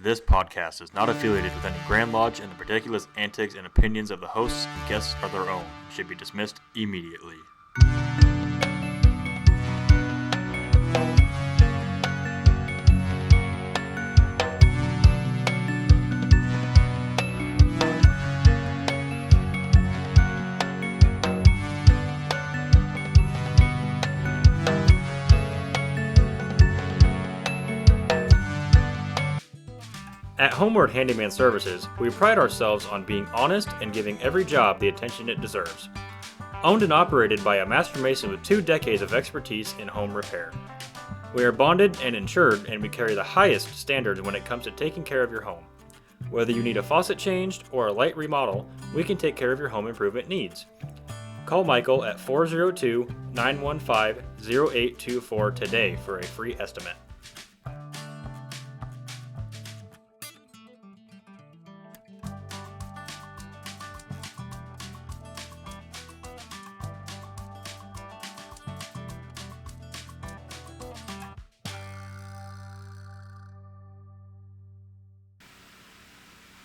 This podcast is not affiliated with any Grand Lodge, and the ridiculous antics and opinions of the hosts and guests are their own. Should be dismissed immediately. At Homeward Handyman Services, we pride ourselves on being honest and giving every job the attention it deserves. Owned and operated by a master mason with 2 decades of expertise in home repair. We are bonded and insured, and we carry the highest standards when it comes to taking care of your home. Whether you need a faucet changed or a light remodel, we can take care of your home improvement needs. Call Michael at 402-915-0824 today for a free estimate.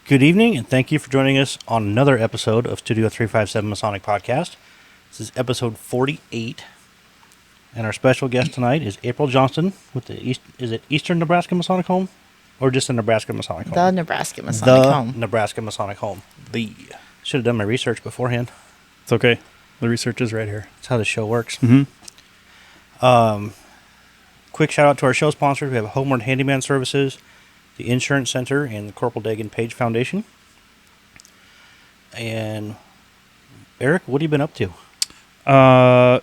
Good evening, and thank you for joining us on another episode of Studio 357 Masonic Podcast. This is episode 48, and our special guest tonight is April Johnston with the Eastern Nebraska Masonic Home, or just the Nebraska Masonic Home? The Nebraska Masonic Home. Nebraska Masonic Home. Should have done my research beforehand. It's okay. The research is right here. That's how the show works. Mm-hmm. Quick shout out to our show sponsors. We have Homeward Handyman Services, the Insurance Center, and the Corporal Dagan Page Foundation. And Eric, what have you been up to?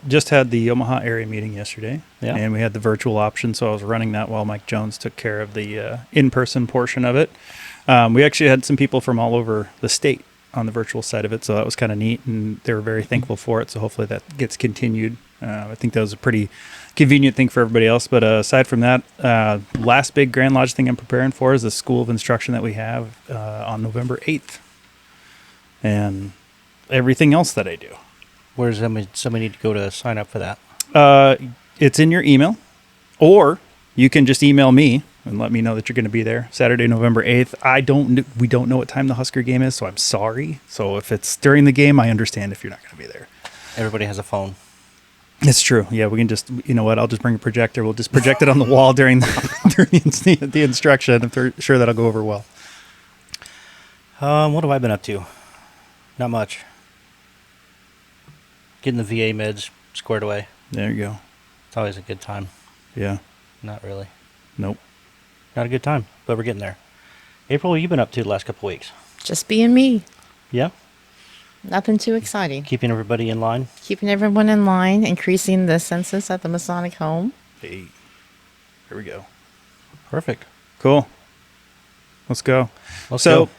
Just had the Omaha area meeting yesterday, Yeah. and we had the virtual option, so I was running that while Mike Jones took care of the in-person portion of it. We actually had some people from all over the state on the virtual side of it, so that was kind of neat, and they were very thankful for it, so hopefully that gets continued. I think that was a pretty convenient thing for everybody else, but aside from that, last big Grand Lodge thing I'm preparing for is the School of Instruction that we have on November 8th, and everything else that I do. Where does somebody need to go to sign up for that? It's in your email, or you can just email me and let me know that you're going to be there Saturday, November 8th. We don't know what time the Husker game is, so I'm sorry. So if it's during the game, I understand if you're not going to be there. Everybody has a phone. It's true. Yeah, we can just, you know what, I'll just bring a projector. We'll just project it on the wall during the instruction. I'm sure that'll go over well. What have I been up to? Not much. Getting the VA meds squared away. There you go. It's always a good time. Yeah. Not really. Nope. Not a good time, but we're getting there. April, what have you been up to the last couple of weeks? Just being me. Yeah? Nothing too exciting. Keeping everybody in line? Keeping everyone in line, increasing the census at the Masonic Home. Hey. Here we go. Perfect. Cool. Let's go. Let's go.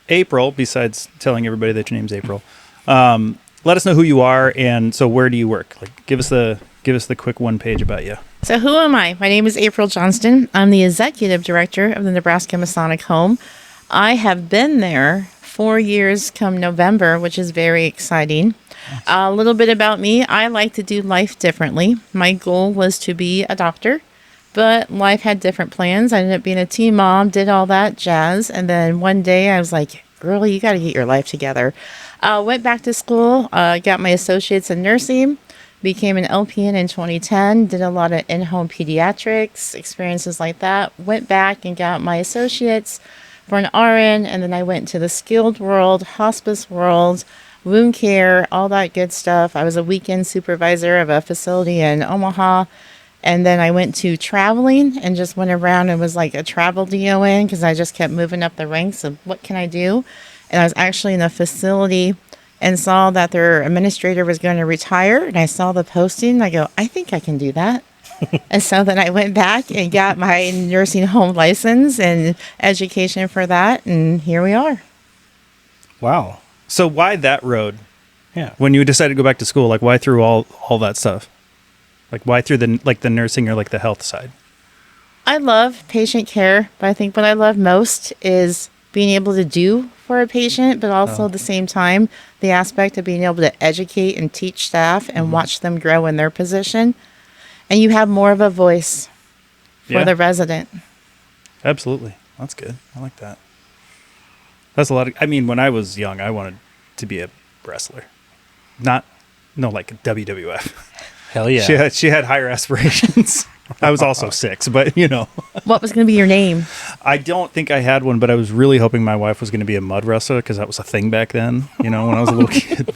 April, besides telling everybody that your name's April, let us know who you are, and so where do you work? Like, give us the quick one page about you. So who am I? My name is April Johnston. I'm the executive director of the Nebraska Masonic Home. I have been there 4 years come November, which is very exciting. A little bit about me. I like to do life differently. My goal was to be a doctor, but life had different plans. I ended up being a teen mom, did all that jazz. And then one day I was like, girl, you got to get your life together. Went back to school, got my associates in nursing, became an LPN in 2010, did a lot of in-home pediatrics, experiences like that. Went back and got my associates for an RN, and then I went to the skilled world, hospice world, wound care, all that good stuff. I was a weekend supervisor of a facility in Omaha, and then I went to traveling and just went around and was like a travel DON because I just kept moving up the ranks of what can I do. And I was actually in a facility and saw that their administrator was going to retire, and I saw the posting, and I go, I think I can do that. And so then I went back and got my nursing home license and education for that, and here we are. Wow. So why that road? Yeah. When you decided to go back to school, like why through all that stuff? Like why through the nursing or like the health side? I love patient care, but I think what I love most is being able to do for a patient, but also at the same time, the aspect of being able to educate and teach staff and watch them grow in their position. And you have more of a voice for the resident. Absolutely. That's good. I like that. That's a lot of, I mean, when I was young, I wanted to be a wrestler. Like WWF. Hell yeah. She had higher aspirations. I was also 6, but What was going to be your name? I don't think I had one, but I was really hoping my wife was going to be a mud wrestler because that was a thing back then, when I was a little kid.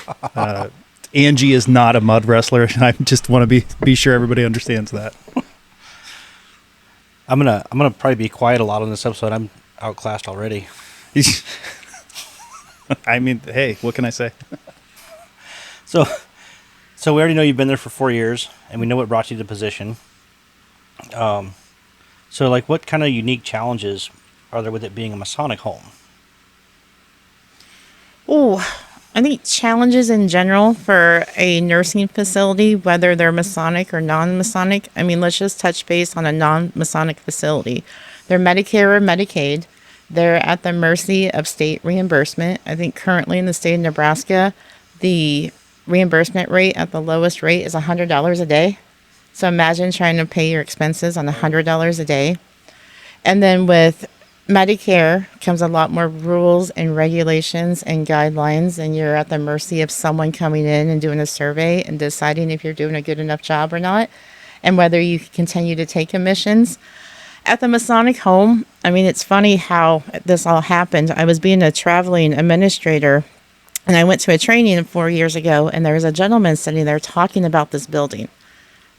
Angie is not a mud wrestler. And I just want to be sure everybody understands that. I'm gonna probably be quiet a lot on this episode. I'm outclassed already. I mean, hey, what can I say? So we already know you've been there for 4 years, and we know what brought you to the position. So like, what kind of unique challenges are there with it being a Masonic home? Oh, I think challenges in general for a nursing facility, whether they're Masonic or non-Masonic. I mean, let's just touch base on a non-Masonic facility. They're Medicare or Medicaid. They're at the mercy of state reimbursement. I think currently in the state of Nebraska, the reimbursement rate at the lowest rate is $100 a day. So imagine trying to pay your expenses on $100 a day. And then with Medicare comes a lot more rules and regulations and guidelines, and you're at the mercy of someone coming in and doing a survey and deciding if you're doing a good enough job or not, and whether you continue to take admissions. At the Masonic home, I mean, it's funny how this all happened. I was being a traveling administrator, and I went to a training 4 years ago, and there was a gentleman sitting there talking about this building.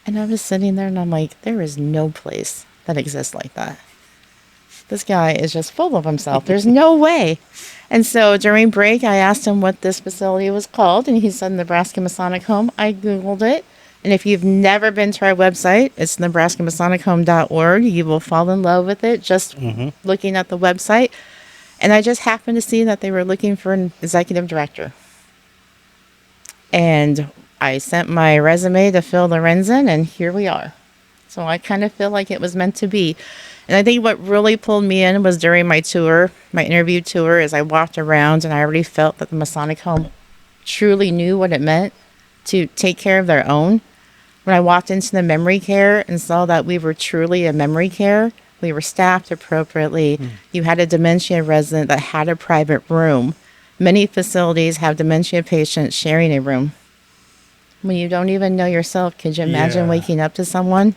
And I was sitting there, and I'm like, there is no place that exists like that. This guy is just full of himself. There's no way. And so during break, I asked him what this facility was called, and he said Nebraska Masonic Home. I Googled it. And if you've never been to our website, it's nebraskamasonichome.org. You will fall in love with it just looking at the website. And I just happened to see that they were looking for an executive director. And I sent my resume to Phil Lorenzen, and here we are. So I kind of feel like it was meant to be. And I think what really pulled me in was during my tour, my interview tour, as I walked around, and I already felt that the Masonic home truly knew what it meant to take care of their own. When I walked into the memory care and saw that we were truly a memory care, we were staffed appropriately. You had a dementia resident that had a private room. Many facilities have dementia patients sharing a room. When you don't even know yourself, could you imagine waking up to someone?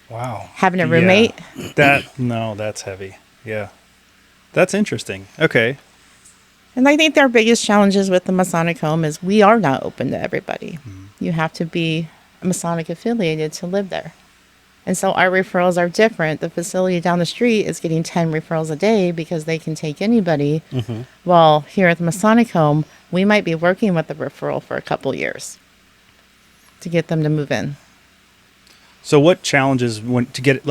Wow. Having a roommate? Yeah. That's heavy. Yeah. That's interesting. Okay. And I think their biggest challenges with the Masonic home is we are not open to everybody. You have to be Masonic affiliated to live there. And so our referrals are different. The facility down the street is getting 10 referrals a day because they can take anybody. While here at the Masonic home, we might be working with the referral for a couple years to get them to move in. So what challenges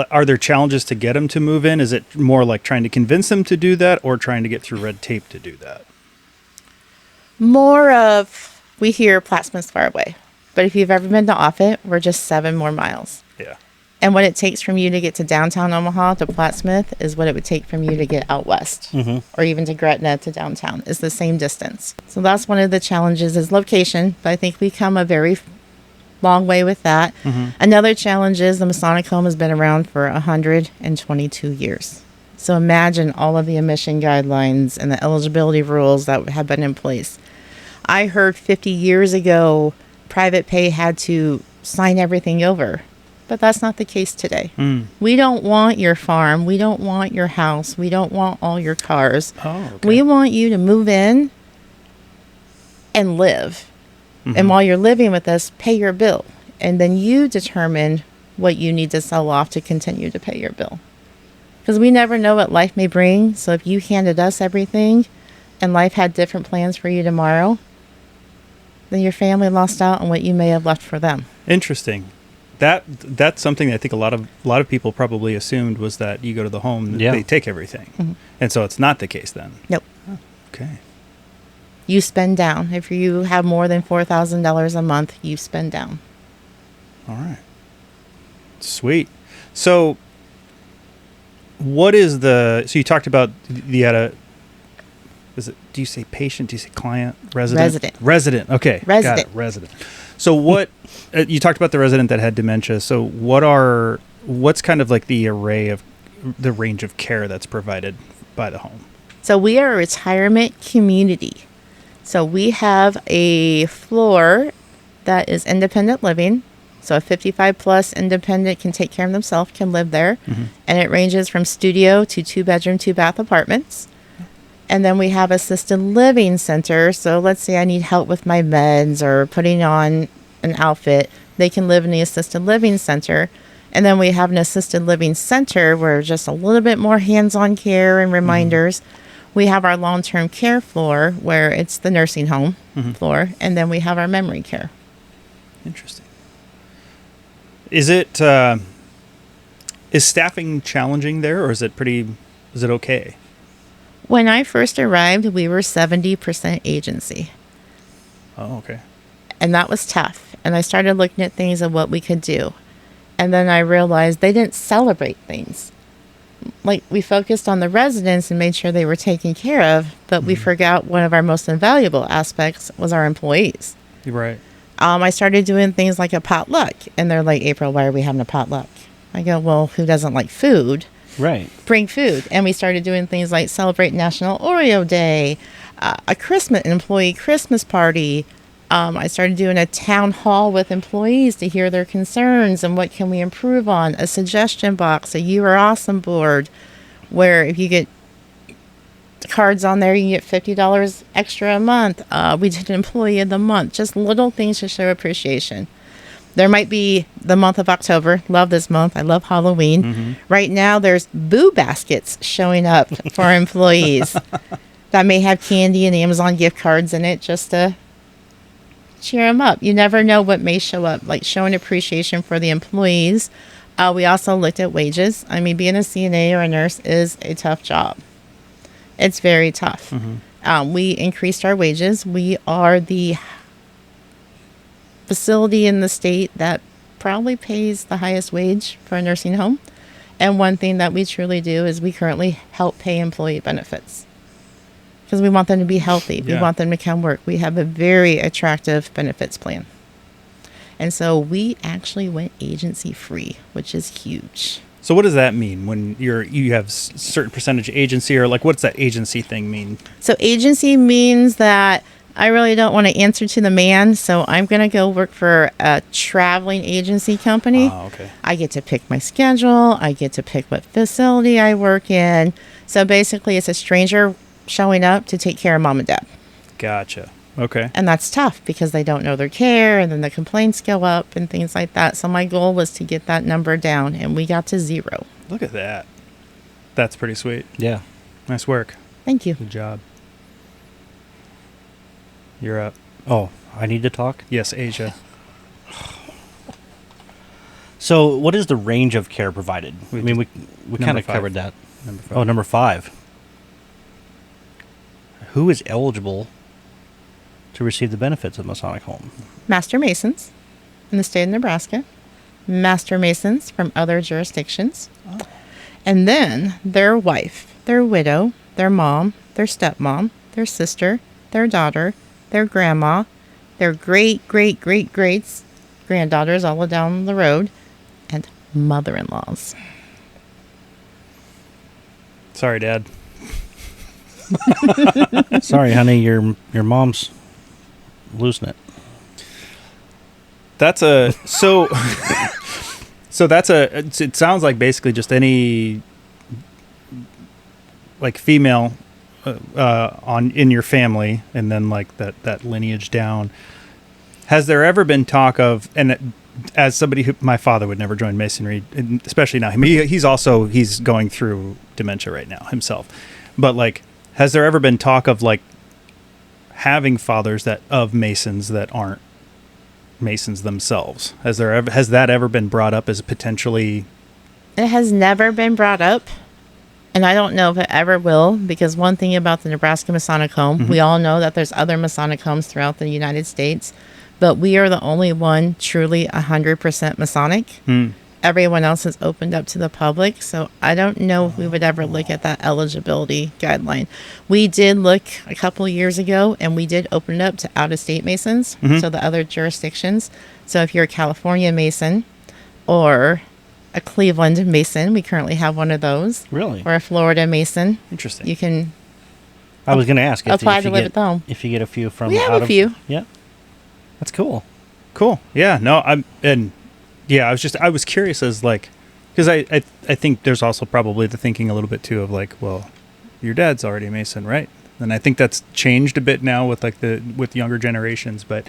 are there challenges to get them to move in? Is it more like trying to convince them to do that or trying to get through red tape to do that? More of, we hear Plattsmouth's far away. But if you've ever been to Offutt, we're just 7 more miles. Yeah. And what it takes from you to get to downtown Omaha to Plattsmouth is what it would take from you to get out west or even to Gretna to downtown. It's the same distance. So that's one of the challenges is location. But I think we come a very long way with that. Another challenge is the Masonic home has been around for 122 years. So imagine all of the admission guidelines and the eligibility rules that have been in place. I heard 50 years ago, private pay had to sign everything over. But that's not the case today. We don't want your farm. We don't want your house. We don't want all your cars. We want you to move in and live. And while you're living with us, pay your bill. And then you determine what you need to sell off to continue to pay your bill. Because we never know what life may bring. So if you handed us everything and life had different plans for you tomorrow, then your family lost out on what you may have left for them. Interesting. That's something that I think a lot of people probably assumed was that you go to the home, they take everything. And so it's not the case then. Nope. Oh, okay. You spend down. If you have more than $4,000 a month, you spend down. All right. Sweet. So what is so you talked about do you say patient? Do you say client? Resident? Resident. Okay. Resident. Got it. Resident. So what, you talked about the resident that had dementia. So what's kind of like the range of care that's provided buy the home? So we are a retirement community. So we have a floor that is independent living. So a 55 plus independent can take care of themselves, can live there. And it ranges from studio to 2-bedroom, 2-bath apartments. And then we have assisted living center. So let's say I need help with my meds or putting on an outfit. They can live in the assisted living center. And then we have an assisted living center where just a little bit more hands-on care and reminders. We have our long-term care floor where it's the nursing home floor. And then we have our memory care. Interesting. Is it is staffing challenging there, or is it okay? When I first arrived, we were 70% agency. Oh, okay. And that was tough. And I started looking at things of what we could do. And then I realized they didn't celebrate things. Like, we focused on the residents and made sure they were taken care of, but we forgot one of our most invaluable aspects was our employees. You're right. I started doing things like a potluck. And they're like, April, why are we having a potluck? I go, well, who doesn't like food? Right. Bring food. And we started doing things like celebrate National Oreo Day, an employee Christmas party. I started doing a town hall with employees to hear their concerns and what can we improve on, a suggestion box, a You Are Awesome board, where if you get cards on there, you can get $50 extra a month. We did an employee of the month, just little things to show appreciation. There might be the month of October. Love this month. I love Halloween. Right now, there's boo baskets showing up for our employees that may have candy and Amazon gift cards in it just to cheer them up. You never know what may show up, like showing appreciation for the employees. We also looked at wages. I mean, being a CNA or a nurse is a tough job. It's very tough. We increased our wages. We are the facility in the state that probably pays the highest wage for a nursing home. And one thing that we truly do is we currently help pay employee benefits because we want them to be healthy. We want them to come work. We have a very attractive benefits plan. And so we actually went agency free, which is huge. So what does that mean when you have certain percentage agency, or like what's that agency thing mean? So agency means that I really don't want to answer to the man, so I'm going to go work for a traveling agency company. Oh, okay. I get to pick my schedule. I get to pick what facility I work in. So basically, it's a stranger showing up to take care of mom and dad. Gotcha. Okay. And that's tough because they don't know their care, and then the complaints go up and things like that. So my goal was to get that number down, and we got to 0. Look at that. That's pretty sweet. Yeah. Nice work. Thank you. Good job. You're up. Oh, I need to talk? Yes, Asia. So what is the range of care provided? We I mean, we kind of 5. covered that. Number 5. Oh, number 5. Who is eligible to receive the benefits of Masonic Home? Master Masons in the state of Nebraska, Master Masons from other jurisdictions, and then their wife, their widow, their mom, their stepmom, their sister, their daughter, their grandma, their greats, granddaughters all down the road, and mother-in-laws. Sorry, Dad. Sorry, honey, your mom's losing it. That's a it sounds like basically just any like female in your family, and then like that lineage down. Has there ever been talk of, and as somebody who, my father would never join Masonry, and especially now, he's going through dementia right now himself, but like, has there ever been talk of like having fathers of Masons that aren't Masons themselves? Has that ever been brought up as potentially? It has never been brought up, and I don't know if it ever will, because one thing about the Nebraska Masonic Home, we all know that there's other Masonic homes throughout the United States, but we are the only one truly 100% Masonic. Everyone else is opened up to the public, so I don't know if we would ever look at that eligibility guideline. We did look a couple of years ago, and we did open it up to out-of-state Masons, so the other jurisdictions. So if you're a California Mason or a Cleveland Mason. We currently have one of those. Really? Or a Florida Mason. Interesting. You can I was going to ask apply if to you live get, at home. if you get a few from We have out a of, few. Yeah. That's cool. Cool. Yeah. No. I was curious as like, because I think there's also probably the thinking a little bit too of like, well, your dad's already a Mason, right? And I think that's changed a bit now with with younger generations. But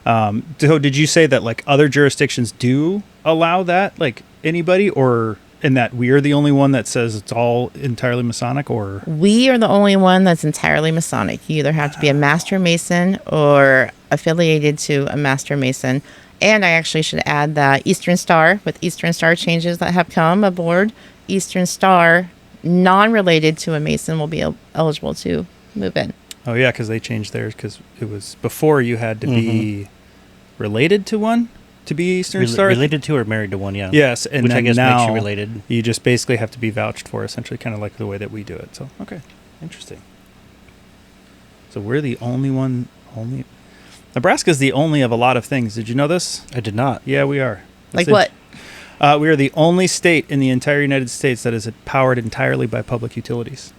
so did you say that like other jurisdictions do allow that, like anybody, or in that we are the only one that says it's all entirely Masonic, or? We are the only one that's entirely Masonic. You either have to be a Master Mason or affiliated to a Master Mason. And I actually should add that Eastern Star, with Eastern Star changes that have come aboard, Eastern Star, non-related to a Mason, will be eligible to move in. Oh yeah, because they changed theirs because it was before you had to be related to one to be Eastern Star. Related to or married to one, yeah. Yes, and which I guess now makes you related. You just basically have to be vouched for, essentially, kind of like the way that we do it. So okay, interesting. So we're the only one. Nebraska's the only of a lot of things. Did you know this? I did not. Yeah, we are. Like what? We are the only state in the entire United States that is powered entirely by public utilities.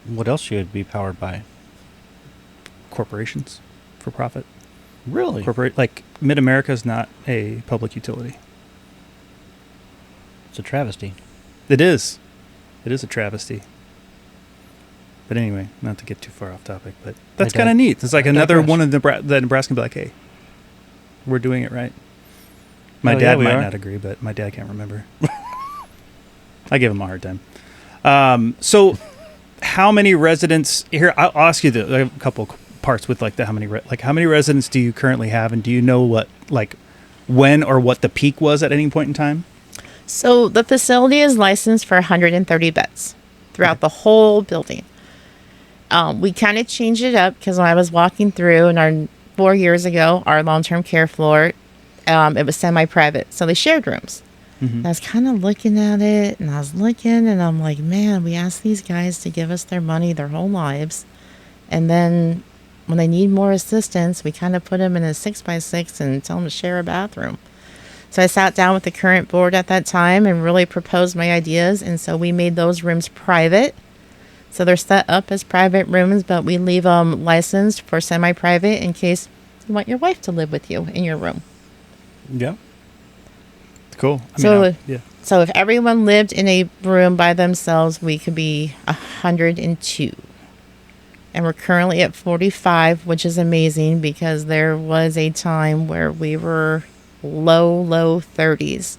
What else should it be powered by? Corporations, for profit. Really? Like Mid-America is not a public utility. It's a travesty. It is. It is a travesty. But anyway, not to get too far off topic, but that's kind of neat. It's like another one of that Nebraska can be like, hey, we're doing it right. My dad might not agree, but my dad can't remember. I give him a hard time. So how many residents here? I'll ask you a couple parts with like how many residents do you currently have, and do you know what when or what the peak was at any point in time? So the facility is licensed for 130 beds throughout the whole building. We kind of changed it up because when I was walking through, and 4 years ago, our long-term care floor, it was semi-private, so they shared rooms. And I was kind of looking at it, and I'm like, man, we asked these guys to give us their money their whole lives, and then when they need more assistance, we kind of put them in a 6x6 and tell them to share a bathroom. So I sat down with the current board at that time and really proposed my ideas, and so we made those rooms private. So they're set up as private rooms, but we leave them licensed for semi-private in case you want your wife to live with you in your room. Yeah. Cool. So if everyone lived in a room by themselves, we could be 102. And we're currently at 45, which is amazing because there was a time where we were low 30s.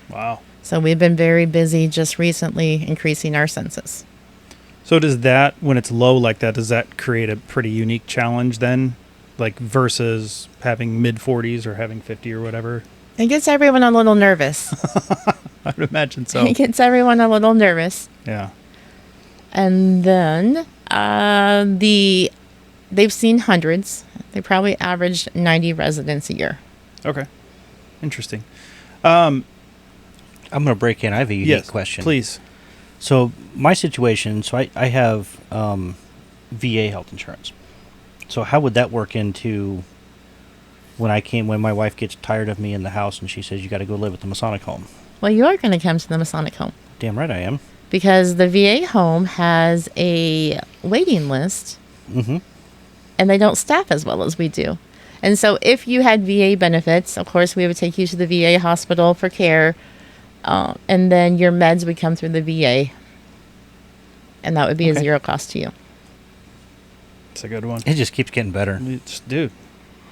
Wow. So we've been very busy just recently increasing our census. So does that, when it's low like that, does that create a pretty unique challenge then? Like versus having mid 40s or having 50 or whatever? It gets everyone a little nervous. I would imagine so. It gets everyone a little nervous. Yeah. And then they've seen hundreds. They probably averaged 90 residents a year. Okay. Interesting. I'm going to break in. I have a unique question. Please. So my situation, I have VA health insurance. So how would that work into when my wife gets tired of me in the house and she says, you got to go live at the Masonic home? Well, you are going to come to the Masonic home. Damn right I am. Because the VA home has a waiting list. Mm-hmm. And they don't staff as well as we do. And so if you had VA benefits, of course, we would take you to the VA hospital for care. And then your meds would come through the VA. And that would be a zero cost to you. It's a good one. It just keeps getting better. Dude,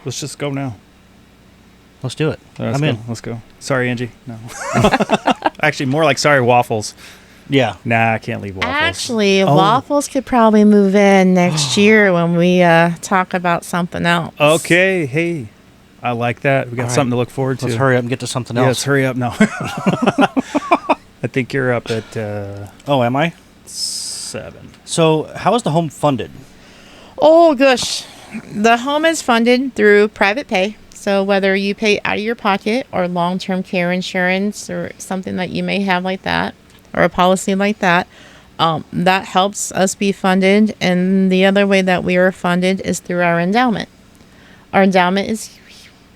let's just go now. Let's do it. I'm in. Let's go. Sorry, Angie. No. Actually, more like sorry, Waffles. Yeah. Nah, I can't leave Waffles. Actually, Waffles could probably move in next year when we talk about something else. Okay. Hey, I like that. We got something to look forward to. Let's hurry up and get to something else. Yeah, let's hurry up now. I think you're up at... am I? 7. So how is the home funded? Oh, gosh. The home is funded through private pay. So whether you pay out of your pocket or long-term care insurance or something that you may have like that, or a policy like that, that helps us be funded. And the other way that we are funded is through our endowment. Our endowment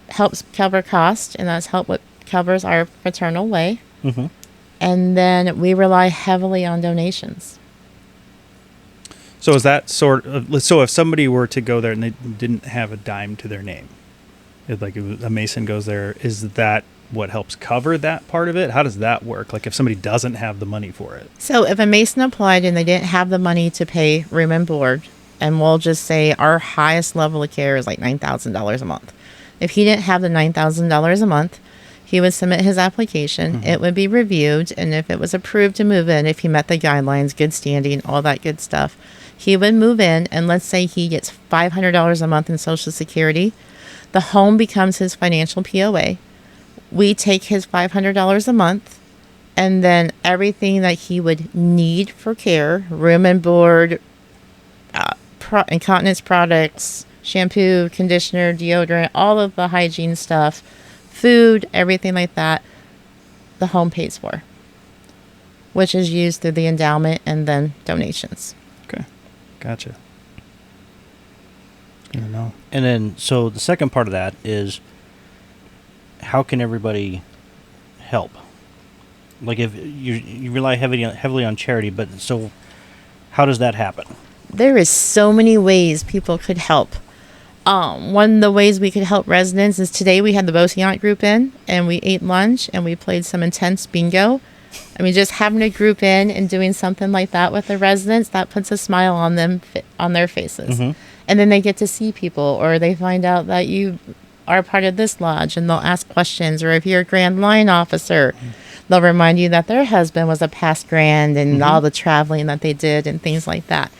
helps cover costs, and that's help with covers our fraternal way. Mm-hmm. And then we rely heavily on donations. So is that so if somebody were to go there and they didn't have a dime to their name, like a Mason goes there, is that what helps cover that part of it? How does that work? Like if somebody doesn't have the money for it? So if a Mason applied and they didn't have the money to pay room and board, and we'll just say our highest level of care is like $9,000 a month. If he didn't have the $9,000 a month, he would submit his application. Mm-hmm. It would be reviewed, and if it was approved to move in, if he met the guidelines, good standing, all that good stuff, he would move in, and let's say he gets $500 a month in Social Security. The home becomes his financial POA. We take his $500 a month, and then everything that he would need for care, room and board, incontinence products, shampoo, conditioner, deodorant, all of the hygiene stuff, food, everything like that, the home pays for, which is used through the endowment and then donations. Okay. Gotcha. Good to know. And then, so the second part of that is, how can everybody help? Like if you rely heavily on charity, but so how does that happen? There is so many ways people could help. One of the ways we could help residents is today we had the Beauseant group in, and we ate lunch and we played some intense bingo. I mean, just having a group in and doing something like that with the residents, that puts a smile on them, on their faces. Mm-hmm. And then they get to see people, or they find out that you are part of this lodge, and they'll ask questions. Or if you're a Grand Line officer, they'll remind you that their husband was a past Grand, and all the traveling that they did and things like that.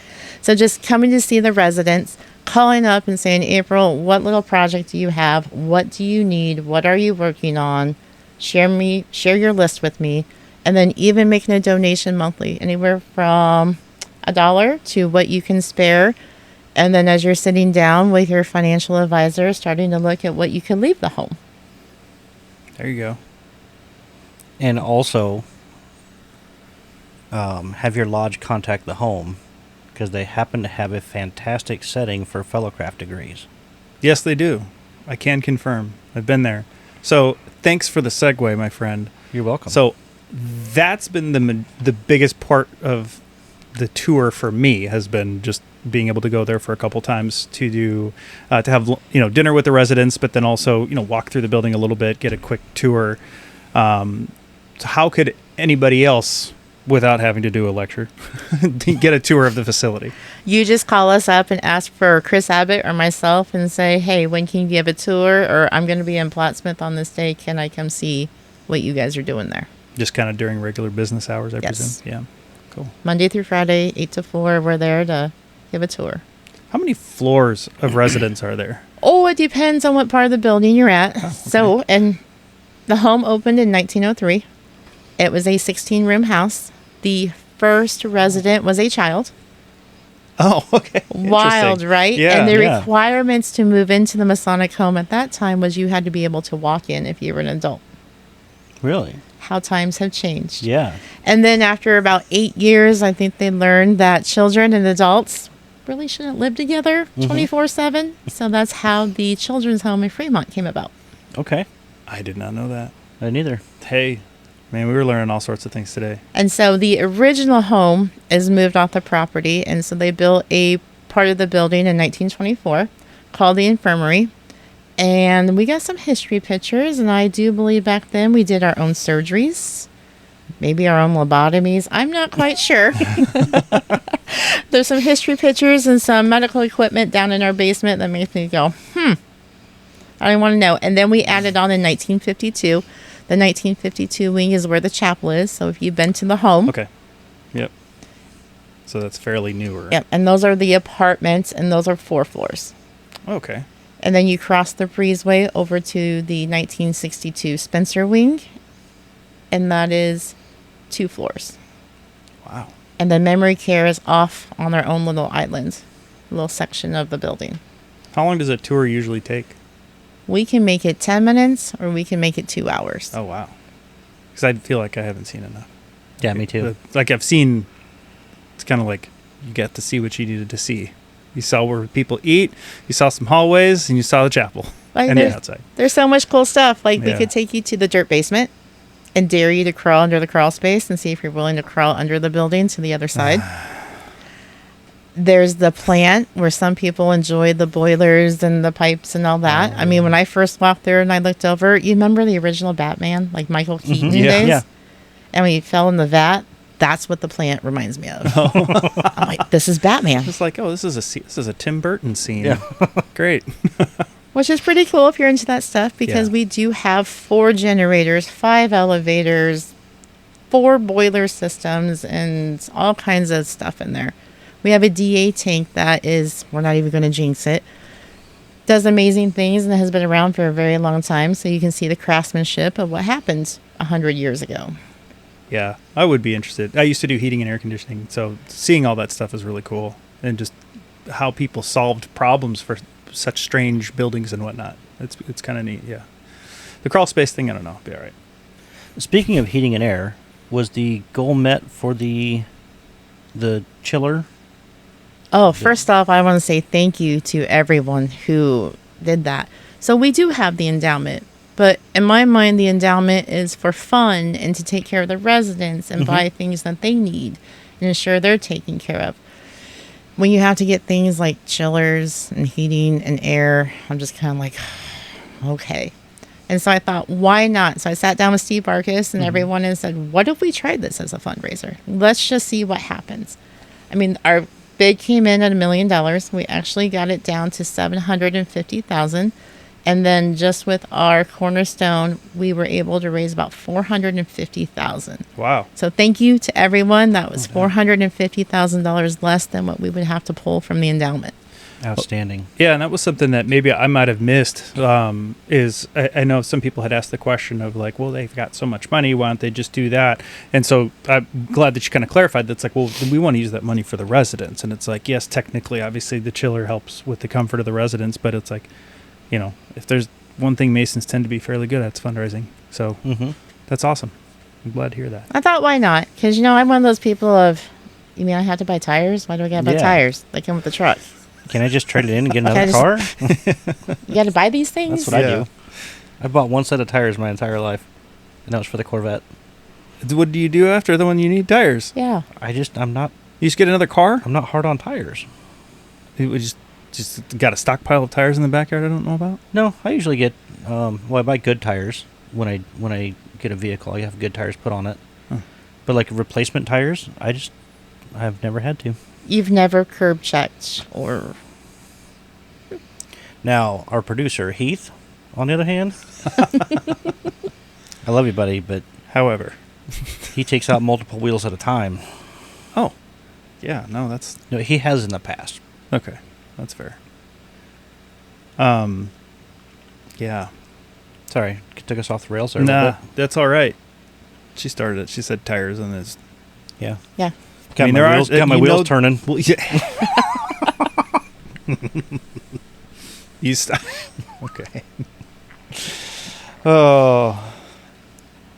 So just coming to see the residents, calling up and saying, April, what little project do you have? What do you need? What are you working on? Share your list with me. And then even making a donation monthly, anywhere from $1 to what you can spare. And then as you're sitting down with your financial advisor, starting to look at what you can leave the home. There you go. And also, have your lodge contact the home, because they happen to have a fantastic setting for fellowcraft degrees. Yes, they do. I can confirm. I've been there. So thanks for the segue, my friend. You're welcome. So that's been the biggest part of the tour for me, has been just being able to go there for a couple times to do to have dinner with the residents, but then also walk through the building a little bit, get a quick tour. So how could anybody else, without having to do a lecture, get a tour of the facility? You just call us up and ask for Chris Abbott or myself and say, hey, when can you give a tour? Or I'm going to be in Plattsmouth on this day. Can I come see what you guys are doing there? Just kind of during regular business hours, I Yes. presume? Yeah. Cool. Monday through Friday, 8 to 4, we're there to give a tour. How many floors of residence are there? Oh, it depends on what part of the building you're at. Oh, okay. So, and the home opened in 1903. It was a 16-room house. The first resident was a child. Oh, okay. Wild, right? Yeah. And the requirements to move into the Masonic home at that time was you had to be able to walk in if you were an adult. Really? How times have changed. Yeah. And then after about 8 years, I think they learned that children and adults really shouldn't live together 24/7. So that's how the children's home in Fremont came about. Okay. I did not know that. I neither. Hey, man, we were learning all sorts of things today. And so the original home is moved off the property. And so they built a part of the building in 1924 called the infirmary. And we got some history pictures. And I do believe back then we did our own surgeries, maybe our own lobotomies. I'm not quite sure. There's some history pictures and some medical equipment down in our basement that makes me go, I don't want to know. And then we added on in 1952. The 1952 wing is where the chapel is. So if you've been to the home. Okay. Yep. So that's fairly newer. Yep. And those are the apartments, and those are 4 floors. Okay. And then you cross the breezeway over to the 1962 Spencer wing, and that is 2 floors. Wow. And then memory care is off on their own little island, little section of the building. How long does a tour usually take? We can make it 10 minutes, or we can make it 2 hours. Oh, wow. Because I feel like I haven't seen enough. Yeah, me too. Like I've seen, it's kind of like you got to see what you needed to see. You saw where people eat, you saw some hallways, and you saw the chapel. Like, And the outside. there's so much cool stuff. Like, we Yeah. could take you to the dirt basement and dare you to crawl under the crawl space and see if you're willing to crawl under the building to the other side. There's the plant where some people enjoy the boilers and the pipes and all that. I mean, when I first walked there and I looked over, you remember the original Batman, like Michael Keaton Yeah. days? Yeah. And when he fell in the vat, that's what the plant reminds me of. I'm like, this is Batman, It's like, oh, this is a Tim Burton scene. Yeah. Great. which is pretty cool if you're into that stuff because Yeah. we do have 4 generators, 5 elevators, 4 boiler systems, and all kinds of stuff in there. We have a DA tank that is, we're not even going to jinx it, does amazing things and has been around for a very long time. So you can see the craftsmanship of what happened 100 years ago. Yeah, I would be interested. I used to do heating and air conditioning, so seeing all that stuff is really cool, and just how people solved problems for such strange buildings and whatnot. It's kind of neat. Yeah, the crawl space thing, I don't know, be all right. Speaking of heating and air, was the goal met for the chiller? Oh, first off, I want to say thank you to everyone who did that. So we do have the endowment, but in my mind, the endowment is for fun and to take care of the residents and buy things that they need and ensure they're taken care of. When you have to get things like chillers and heating and air, I'm just kind of like, okay. And so I thought, why not? So I sat down with Steve Barkus and everyone and said, what if we tried this as a fundraiser? Let's just see what happens. I mean, our bid came in at $1 million. We actually got it down to $750,000. And then just with our cornerstone, we were able to raise about $450,000. Wow. So thank you to everyone. That was $450,000 less than what we would have to pull from the endowment. Outstanding. Yeah, and that was something that maybe I might have missed. Is I know some people had asked the question of like, well, they've got so much money, why don't they just do that? And so I'm glad that you kind of clarified. That's like, well, we want to use that money for the residents, and it's like, yes, technically, obviously, the chiller helps with the comfort of the residents, but it's like, you know, if there's one thing Masons tend to be fairly good at, it's fundraising. So that's awesome. I'm glad to hear that. I thought, why not? Because, you know, I'm one of those people of, you mean I have to buy tires? Why do I got to buy Yeah. tires? They come with the truck. Can I just trade it in and get Can I another just- car? You got to buy these things? That's what Yeah. I do. I bought one set of tires my entire life, and that was for the Corvette. What do you do after the one you need tires? Yeah. I'm not You just get another car? hard on tires. We just got a stockpile of tires in the backyard I don't know about? No, I usually get I buy good tires when I get a vehicle. I have good tires put on it. But like replacement tires, I've never had to. You've never curb checked or... Now, our producer, Heath, on the other hand, I love you, buddy, but However. he takes out multiple wheels at a time. Oh. Yeah, no, that's No, he has in the past. okay. That's fair. Yeah. Sorry, took us off the rails there a little Nah, bit. that's all right. She started it. She said tires and this. Yeah. Yeah. Got mean, my there are- wheels, got my you wheels know- turning. Well, yeah. You stop. Okay. Oh.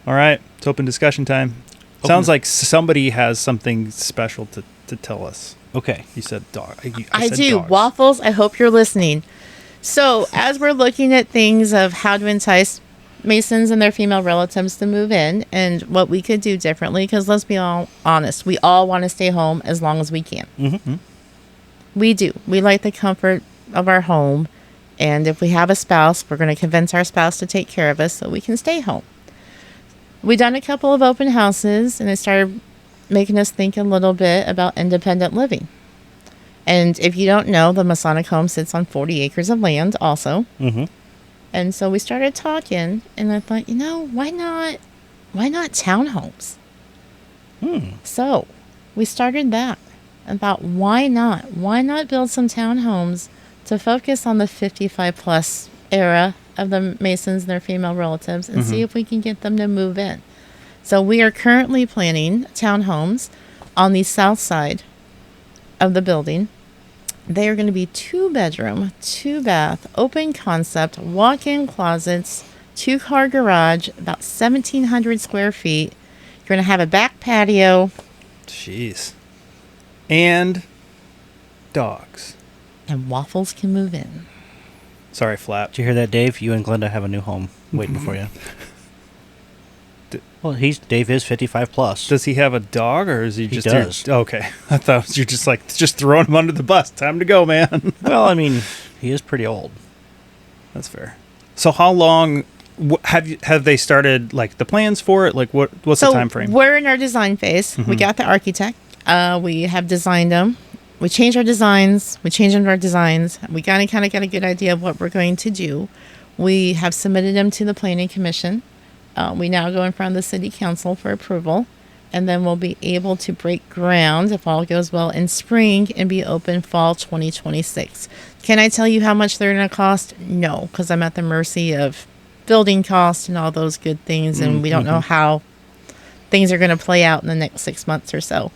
All right. It's open discussion time. Sounds like somebody has something special to tell us. Okay. You said dog. I said do. dogs. Waffles, I hope you're listening. So, as we're looking at things of how to entice Masons and their female relatives to move in and what we could do differently, because let's be all honest, we all want to stay home as long as we can. Mm-hmm. We do. We like the comfort of our home. And if we have a spouse, we're going to convince our spouse to take care of us so we can stay home. We've done a couple of open houses, and it started making us think a little bit about independent living. And if you don't know, the Masonic home sits on 40 acres of land also. Mm-hmm. And so we started talking, and I thought, you know, why not townhomes? So we started that and thought, why not? Why not build some townhomes to focus on the 55 plus era of the Masons and their female relatives and see if we can get them to move in. So we are currently planning townhomes on the south side of the building. They are going to be 2-bedroom, 2-bath, open concept, walk-in closets, 2-car garage, about 1,700 square feet. You're going to have a back patio. Jeez. And dogs. And Waffles can move in. Sorry, Flap. Did you hear that, Dave? You and Glenda have a new home waiting for you. Well, Dave is 55 plus. Does he have a dog, or is he just... does. Okay. I thought you're just like, just throwing him under the bus. Time to go, man. Well, I mean, he is pretty old. That's fair. So how long have they started, like, the plans for it? Like, what's the time frame? We're in our design phase. We got the architect. We have designed them. We changed our designs. We changed our designs. We kind of got a good idea of what we're going to do. We have submitted them to the Planning Commission. We now go in front of the City Council for approval. And then we'll be able to break ground, if all goes well, in spring and be open fall 2026. Can I tell you how much they're going to cost? No, because I'm at the mercy of building costs and all those good things. And we don't know how things are going to play out in the next 6 months or so.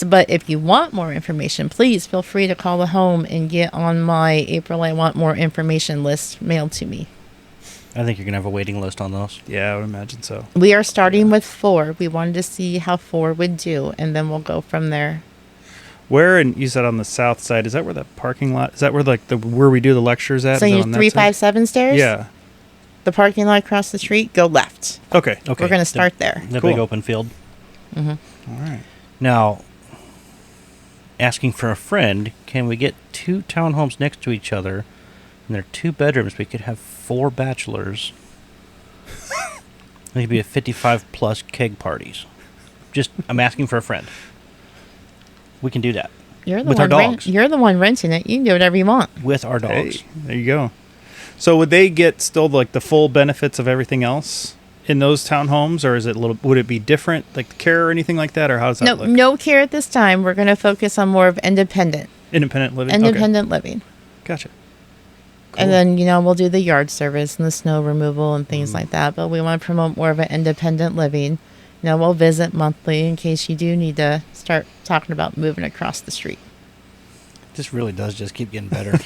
But if you want more information, please feel free to call the home and get on my April I Want More Information list mailed to me. I think you're going to have a waiting list on those. Yeah, I would imagine so. We are starting with 4. We wanted to see how 4 would do, and then we'll go from there. Where, and you said on the south side, is that where the parking lot, is that where like where we do the lectures at? So Is that you on that 357 stairs? Yeah. The parking lot across the street, go left. Okay. Okay. We're going to start there. The Cool. big open field. All right. Now, asking for a friend, can we get 2 townhomes next to each other, and they're 2 bedrooms? We could have 4 bachelors. It could be a 55 plus keg parties. I'm asking for a friend. We can do that You're the with one our dogs. You're the one renting it. You can do whatever you want. With our dogs. Hey, there you go. So would they get still like the full benefits of everything else in those townhomes, or is it would it be different, like care or anything like that, or how does that No, look? no care at this time. We're going to focus on more of independent Independent living. living. Gotcha. And then, we'll do the yard service and the snow removal and things like that. But we want to promote more of an independent living. We'll visit monthly in case you do need to start talking about moving across the street. This really does just keep getting better.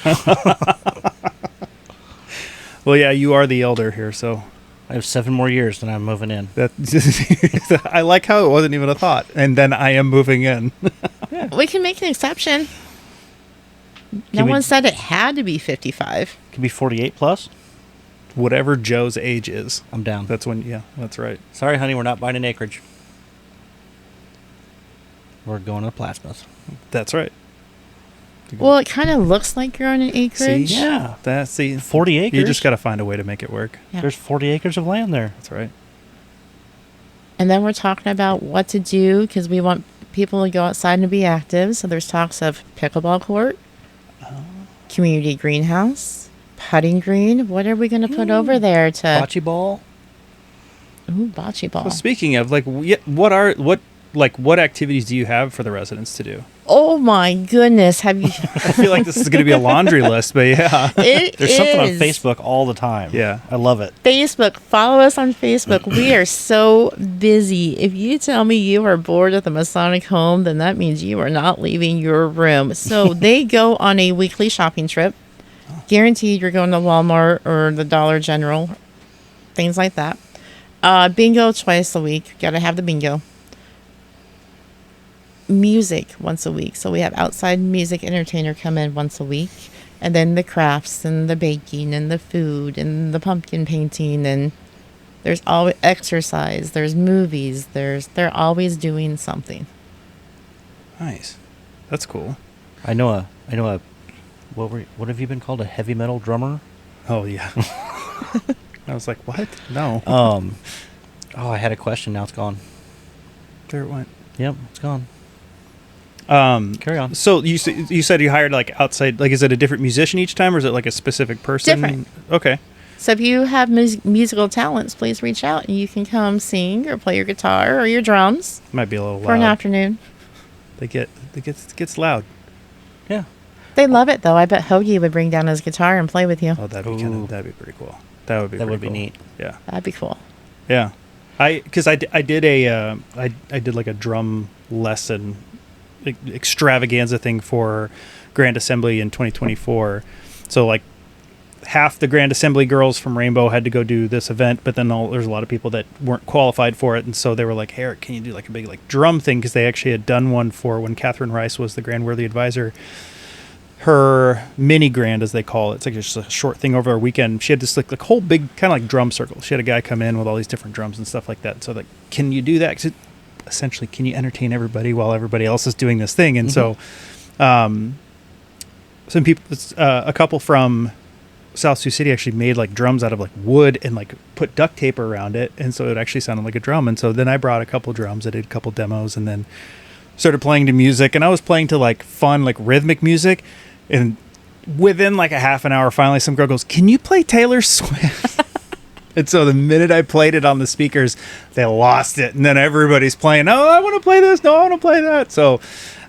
Well, yeah, you are the elder here, so I have 7 more years, then I'm moving in. that I like how it wasn't even a thought, and then I am moving in. We can make an exception. No one said it had to be 55. Could be 48 plus. Whatever Joe's age is, I'm down. that's when. Yeah, that's right. Sorry, honey, we're not buying an acreage. We're going to Plattsmouth. That's right. Well, it kind of looks like you're on an acreage. See? Yeah. 40 acres. You just got to find a way to make it work. Yeah. There's 40 acres of land there. That's right. And then we're talking about what to do because we want people to go outside and be active. So there's talks of pickleball court, community greenhouse, putting green. What are we going to put over there to... Bocce ball. Ooh, bocce ball. Well, speaking of, like, what activities do you have for the residents to do? Oh my goodness. Have you... I feel like this is going to be a laundry list, but yeah. There's something on is. Facebook all the time. Yeah. I love it. Facebook. Follow us on Facebook. We are so busy. If you tell me you are bored at the Masonic home, then that means you are not leaving your room. So they go on a weekly shopping trip. Guaranteed you're going to Walmart or the Dollar General, things like that. Bingo twice a week. Got to have the bingo. Music once a week. So we have outside music entertainer come in once a week. And then the crafts and the baking and the food and the pumpkin painting. And there's always exercise. There's movies. They're always doing something. Nice. That's cool. I know a what have you been called? A heavy metal drummer? Oh, yeah. I was like, what? No. I had a question. Now it's gone. There it went. Yep, it's gone. Carry on. So you said you hired like outside, like is it a different musician each time, or is it like a specific person? Different. Okay. So if you have musical talents, please reach out and you can come sing or play your guitar or your drums Might be a little for an loud. afternoon. It gets loud. Yeah. They love it though. I bet Hoagie would bring down his guitar and play with you. Oh, that'd Ooh. be pretty cool. That would be That pretty would be cool. neat. Yeah. That'd be cool. Yeah. I did like a drum lesson extravaganza thing for Grand Assembly in 2024. So like half the Grand Assembly girls from Rainbow had to go do this event, but then there's a lot of people that weren't qualified for it, and so they were like, "Hey, Eric, can you do like a big like drum thing?" Because they actually had done one for when Catherine Rice was the Grand Worthy Advisor. her mini grand, as they call it. It's like just a short thing over a weekend. She had this like whole big kind of like drum circle. She had a guy come in with all these different drums and stuff like that. So like, can you do that? 'Cause essentially, can you entertain everybody while everybody else is doing this thing? And so, some people, a couple from South Sioux City actually made like drums out of like wood and like put duct tape around it, and so it actually sounded like a drum. And so then I brought a couple drums. I did a couple demos, and then started playing to music. And I was playing to like fun, like rhythmic music. And within like a half an hour, finally, some girl goes, "Can you play Taylor Swift?" And so the minute I played it on the speakers, they lost it. And then everybody's playing, "Oh, I want to play this. No, I want to play that." So,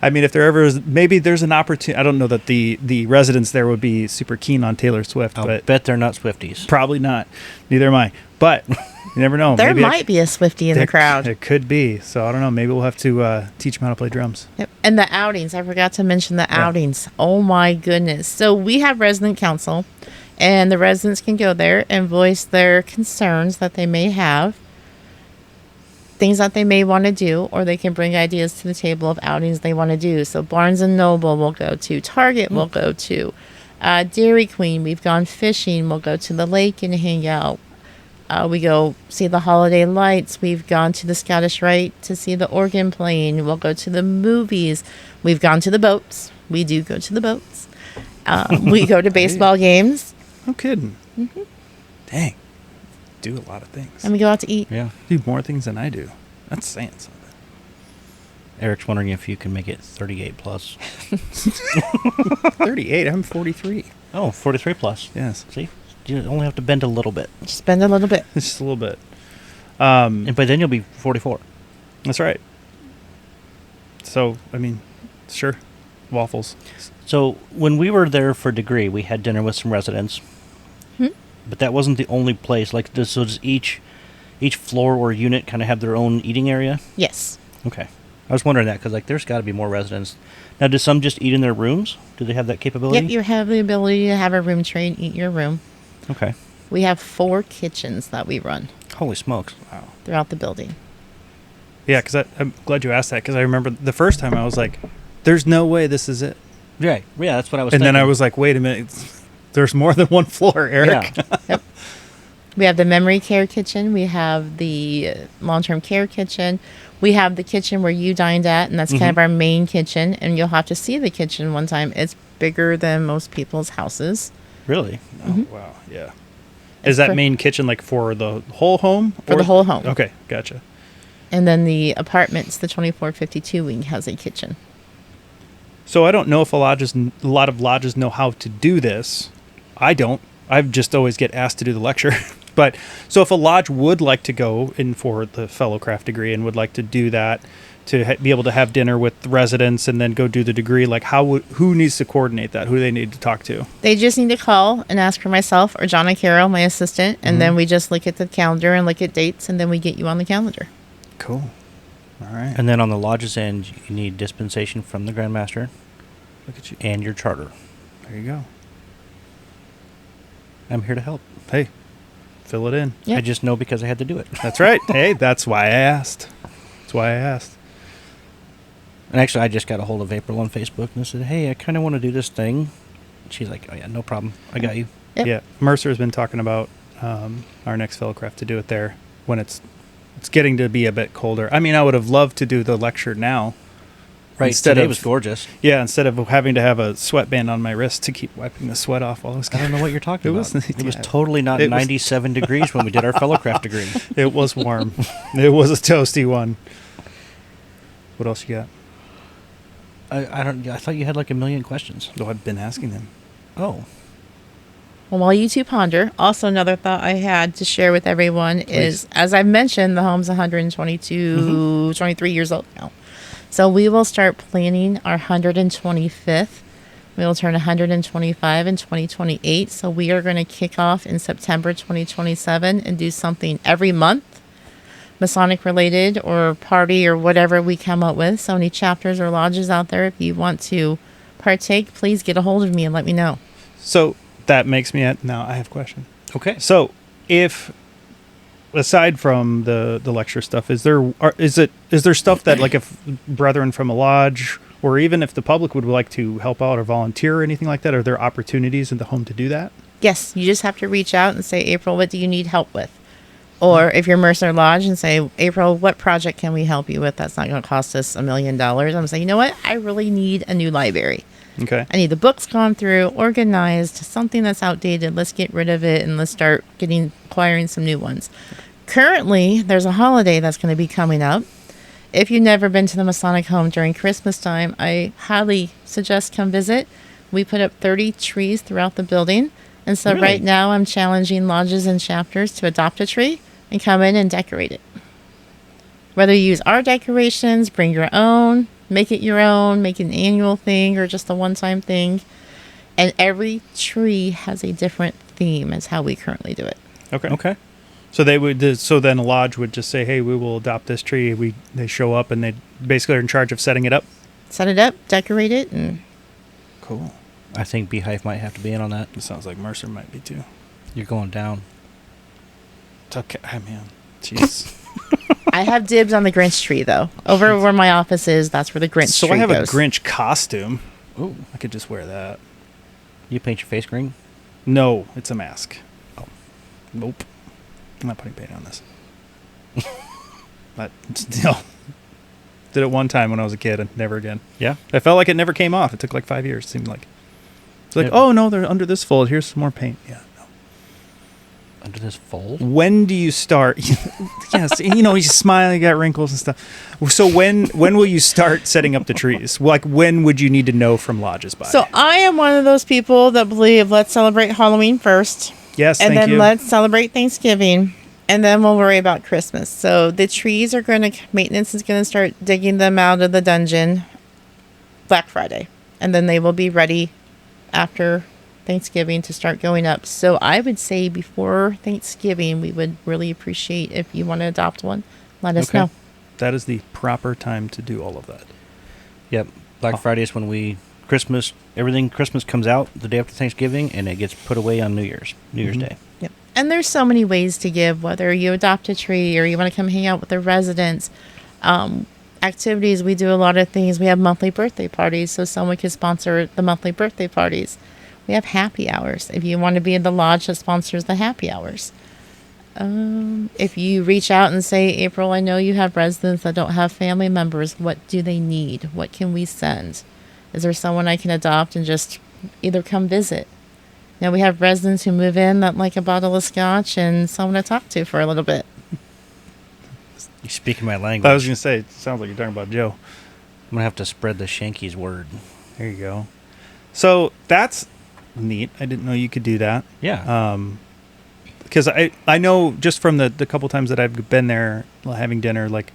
I mean, if there ever is, maybe there's an opportunity. I don't know that the residents there would be super keen on Taylor Swift, I'll but bet they're not Swifties. probably not. Neither am I. But you never know. There Maybe might be a Swiftie in the crowd. It could be. So I don't know. Maybe we'll have to teach them how to play drums. Yep. And the outings. I forgot to mention the outings. Oh my goodness. So we have resident council, and the residents can go there and voice their concerns that they may have, things that they may want to do, or they can bring ideas to the table of outings they want to do. So Barnes and Noble we'll go to, Target we'll go to, Dairy Queen, we've gone fishing, we'll go to the lake and hang out. We go see the holiday lights. We've gone to the Scottish Rite to see the organ playing. We'll go to the movies. We've gone to the boats. We do go to the boats. We go to baseball games. No kidding. Dang. Do a lot of things. And we go out to eat. Yeah. Do more things than I do. That's saying something. Eric's wondering if you can make it 38 plus. 38. I'm 43. Oh, 43 plus. Yes. See? You only have to bend a little bit. Just bend a little bit. Just a little bit. And by then you'll be 44. That's right. So, I mean, sure. Waffles. So when we were there for degree, we had dinner with some residents. But that wasn't the only place. Like, so does each floor or unit kind of have their own eating area? Yes. Okay. I was wondering that because, like, there's got to be more residents. Now, do some just eat in their rooms? Do they have that capability? Yep, you have the ability to have a room tray and eat your room. Okay. We have 4 kitchens that we run Holy smokes. Wow. throughout the building. Yeah, because I'm glad you asked that, because I remember the first time I was like, there's no way this is it. Yeah, that's what I was And thinking. then I was like, wait a minute. There's more than one floor, Eric. Yeah. We have the memory care kitchen. We have the long-term care kitchen. We have the kitchen where you dined at, and that's kind of our main kitchen. And you'll have to see the kitchen one time. It's bigger than most people's houses. Really? Oh, wow. Yeah. Is that main kitchen like for the whole home? For the whole home. Okay, gotcha. And then the apartments, the 2452 wing, has a kitchen. So I don't know if a lot of lodges know how to do this. I don't. I just always get asked to do the lecture. But so if a lodge would like to go in for the fellow craft degree and would like to do that, to be able to have dinner with the residents and then go do the degree, like who needs to coordinate that? Who do they need to talk to? They just need to call and ask for myself or Jonna Carroll, my assistant, and then we just look at the calendar and look at dates, and then we get you on the calendar. Cool. All right. And then on the lodge's end, you need dispensation from the Grand Master. Look at you. And your charter. There you go. I'm here to help. Hey, fill it in. Yep. I just know because I had to do it. That's right. Hey, that's why I asked. And actually, I just got a hold of April on Facebook and I said, hey, I kind of want to do this thing. She's like, oh, yeah, no problem. I got you. Yep. Yeah. Mercer has been talking about our next fellow craft to do it there when it's getting to be a bit colder. I mean, I would have loved to do the lecture now. Right. Instead Today of- was gorgeous. Yeah, instead of having to have a sweatband on my wrist to keep wiping the sweat off while I was I don't know what you're talking It about. was- It was yeah. totally not It was- 97 degrees when we did our fellow craft degree. It was warm. It was a toasty one. What else you got? I thought you had like a million questions. Oh, I've been asking them. Oh. Well, while you two ponder, also another thought I had to share with everyone is, as I mentioned, the home's 122, 23 years old now. So we will start planning our 125th. We will turn 125 in 2028. So we are going to kick off in September 2027 and do something every month, Masonic related or party or whatever we come up with. So any chapters or lodges out there, if you want to partake, please get a hold of me and let me know. So that makes me now I have a question. Okay. So if aside from the lecture stuff, is there stuff that like if brethren from a lodge or even if the public would like to help out or volunteer or anything like that, are there opportunities in the home to do that? Yes, you just have to reach out and say, April, what do you need help with? Or if you're Mercer Lodge and say, April, what project can we help you with? That's not going to cost us $1 million. I'm saying, you know what? I really need a new library. Okay. I need the books gone through, organized, something that's outdated. Let's get rid of it and let's start acquiring some new ones. Currently, there's a holiday that's going to be coming up. If you've never been to the Masonic home during Christmas time, I highly suggest come visit. We put up 30 trees throughout the building. And so Really? right now I'm challenging lodges and chapters to adopt a tree and come in and decorate it. Whether you use our decorations, bring your own, make it your own, make it an annual thing or just a one-time thing. And every tree has a different theme as how we currently do it. Okay. So then a lodge would just say, hey, we will adopt this tree. They show up and they basically are in charge of setting it up. Set it up, decorate it, and Cool. I think Beehive might have to be in on that. It sounds like Mercer might be too. You're going down. It's okay. Man. Jeez. I have dibs on the Grinch tree, though. Over where my office is, that's where the Grinch So tree I have goes. a Grinch costume. Ooh. I could just wear that. You paint your face green? No, it's a mask. Oh. Nope. I'm not putting paint on this. But still. Did it one time when I was a kid and never again. Yeah. I felt like it never came off. It took like 5 years, it seemed like. It's like, Yeah. oh, no, they're under this fold. Here's some more paint. Yeah, no. Under this fold? When do you start? Yes, you smile, you got wrinkles and stuff. So when will you start setting up the trees? Like, when would you need to know from lodges by? So I am one of those people that believe let's celebrate Halloween first. Yes, And thank then you. let's celebrate Thanksgiving. And then we'll worry about Christmas. So the trees are maintenance is going to start digging them out of the dungeon Black Friday. And then they will be ready after Thanksgiving to start going up. So I would say before Thanksgiving, we would really appreciate if you want to adopt one. Let us know. That is the proper time to do all of that. Yep. Black Friday is when Christmas comes out the day after Thanksgiving, and it gets put away on New Year's Day. Yep. And there's so many ways to give, whether you adopt a tree or you want to come hang out with the residents. Activities, we do a lot of things. We have monthly birthday parties, so someone can sponsor the monthly birthday parties. We have happy hours. If you want to be in the lodge that sponsors the happy hours. If you reach out and say, April, I know you have residents that don't have family members. What do they need? What can we send? Is there someone I can adopt and just either come visit? Now we have residents who move in that like a bottle of scotch and someone to talk to for a little bit. You're speaking my language. I was going to say, it sounds like you're talking about Joe. I'm going to have to spread the Shanky's word. There you go. So that's neat. I didn't know you could do that. Yeah. Because I know just from the couple times that I've been there having dinner, like,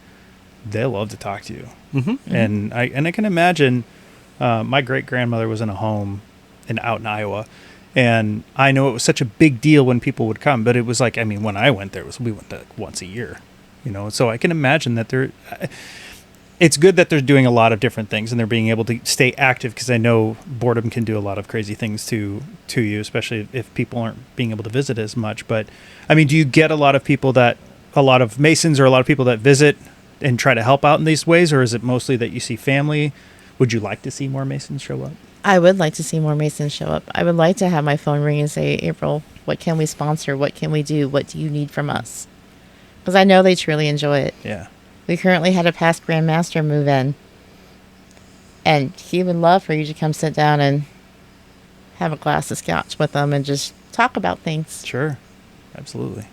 they love to talk to you. Mm-hmm. And I can imagine my great-grandmother was in a home out in Iowa. And I know it was such a big deal when people would come, but it was like, when I went there, we went like once a year, so I can imagine that it's good that they're doing a lot of different things and they're being able to stay active, because I know boredom can do a lot of crazy things to you, especially if people aren't being able to visit as much. But do you get a lot of Masons or a lot of people that visit and try to help out in these ways, or is it mostly that you see family? Would you like to see more Masons show up? I would like to see more Masons show up. I would like to have my phone ring and say, April, what can we sponsor? What can we do? What do you need from us? Because I know they truly enjoy it. Yeah. We currently had a past Grand Master move in. And he would love for you to come sit down and have a glass of scotch with them and just talk about things. Sure. Absolutely.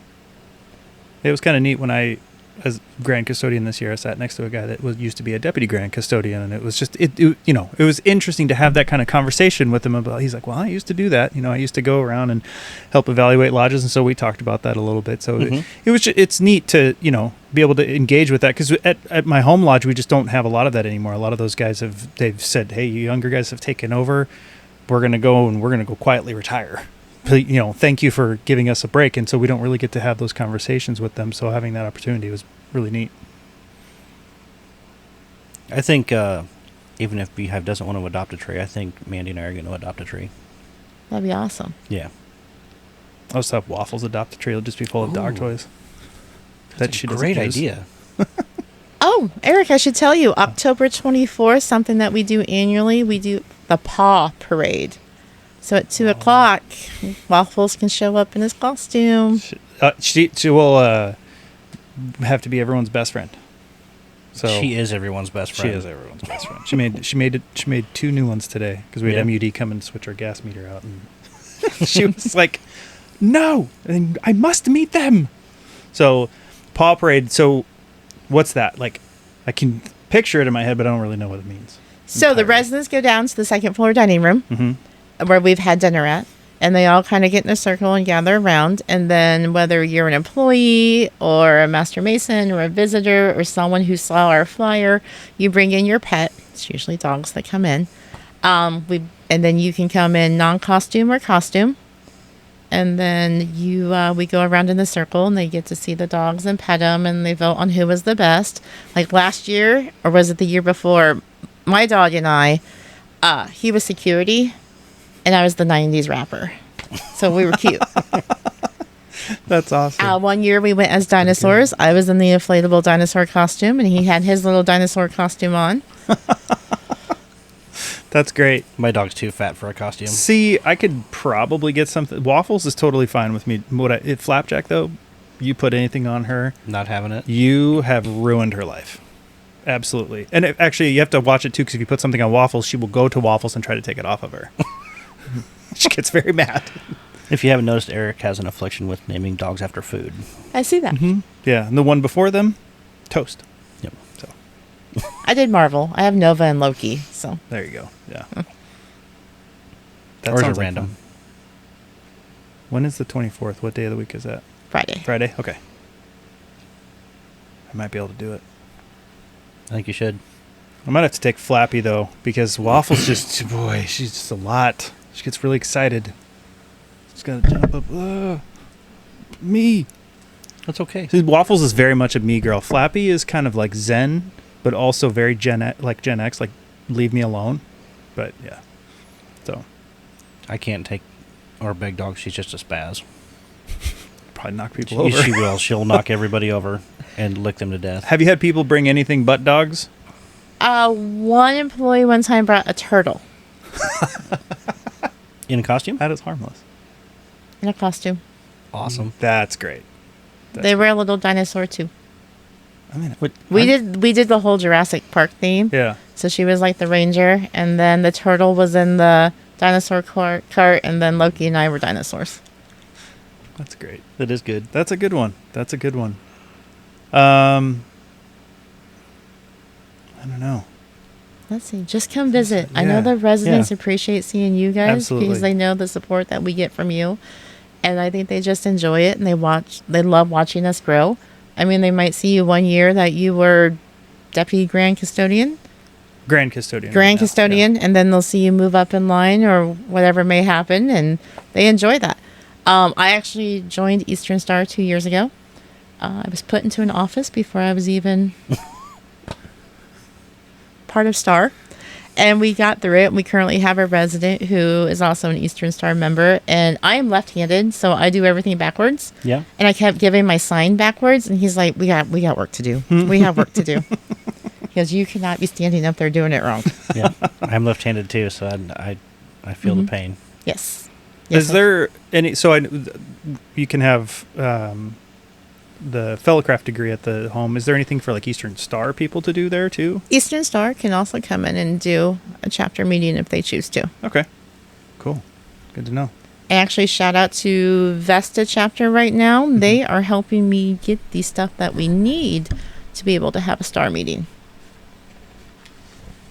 It was kind of neat when as Grand Custodian this year, I sat next to a guy that used to be a Deputy Grand Custodian, and it was just it was interesting to have that kind of conversation with him about. He's like, well, I used to do that. I used to go around and help evaluate lodges, and so we taled about that a little bit. So it's neat to be able to engage with that, because at my home lodge we just don't have a lot of that anymore. A lot of those guys they've said, hey, you younger guys have taken over. We're gonna go quietly retire. Thank you for giving us a break. And so we don't really get to have those conversations with them. So having that opportunity was really neat. I think even if Beehive doesn't want to adopt a tree, I think Mandy and I are going to adopt a tree. That'd be awesome. Yeah. I'll just have Waffles adopt a tree. It'll just be full of dog Ooh. toys. That's a great idea. Oh, Oh, Eric, I should tell you, October 24th, something that we do annually, we do the Paw Parade. So at 2 o'clock, Waffles can show up in his costume. She will have to be everyone's best friend. So She is everyone's best she friend. is everyone's best friend. She made 2 new ones today because we had Yeah. MUD come and switch our gas meter out, and she was like, "No, and I must meet them." So, Paw Parade. So, what's that like? I can picture it in my head, but I don't really know what it means. So the entirely. residents go down to the second floor dining room where we've had dinner at, and they all kind of get in a circle and gather around. And then whether you're an employee or a master mason or a visitor or someone who saw our flyer, you bring in your pet. It's usually dogs that come in. And then you can come in non-costume or costume. And then we go around in the circle, and they get to see the dogs and pet them, and they vote on who was the best. Like last year, or was it the year before? My dog and I, he was security, and I was the '90s rapper, so we were cute. That's awesome. One year we went as dinosaurs. I was in the inflatable dinosaur costume, and he had his little dinosaur costume on. That's great. My dog's too fat for a costume. See, I could probably get something. Waffles is totally fine with me. Flapjack though, you put anything on her, Not having it. you have ruined her life. Absolutely. And actually, you have to watch it too, because if you put something on Waffles, she will go to Waffles and try to take it off of her. She gets very mad. If you haven't noticed, Eric has an affliction with naming dogs after food. I see that. Yeah, and the one before them, Toast. Yep. So I did Marvel. I have Nova and Loki. So there you go. Yeah. Or is it sounds like random? fun. When is the 24th? What day of the week is that? Friday. Friday? Okay. I might be able to do it. I think you should. I might have to take Flappy though, because Waffles just, boy, she's just a lot. She gets really excited. She's gonna jump up. Me. That's okay. See, Waffles is very much a me girl. Flappy is kind of like Zen, but also very Gen X, like leave me alone. But yeah, so I can't take our big dog. She's just a spaz. probably knock people over. She will. She'll knock everybody over and lick them to death. Have you had people bring anything but dogs? One employee one time brought a turtle In a costume? That is harmless. in a costume. Awesome. That's great. They were a little dinosaur too. I mean, We did the whole Jurassic Park theme. yeah. So she was like the ranger, and then the turtle was in the dinosaur cart, and then Loki and I were dinosaurs. That's great. That is good. That's a good one. I don't know. Let's see. Just come visit. I know Yeah. the residents Yeah. appreciate seeing you guys Absolutely. because they know the support that we get from you, and I think they just enjoy it and they love watching us grow. I mean, they might see you one year that you were deputy grand custodian, Grand custodian. grand right now. custodian, and then they'll see you move up in line or whatever may happen, and they enjoy that. I actually joined Eastern Star 2 years ago. I was put into an office before I was even part of Star, and we got through it. We currently have a resident who is also an Eastern Star member, and I am left-handed, so I do everything backwards. Yeah. And I kept giving my sign backwards, and he's like, "We got work to do. We have work to do." He goes, "You cannot be standing up there doing it wrong." Yeah. I'm left-handed too, so I feel the pain. Yes. Is there any? So you can have the fellowcraft degree at the home. Is there anything for like Eastern Star people to do there too? Eastern Star can also come in and do a chapter meeting if they choose to. Okay, cool, good to know. And actually, shout out to Vesta chapter right now. They are helping me get the stuff that we need to be able to have a Star meeting.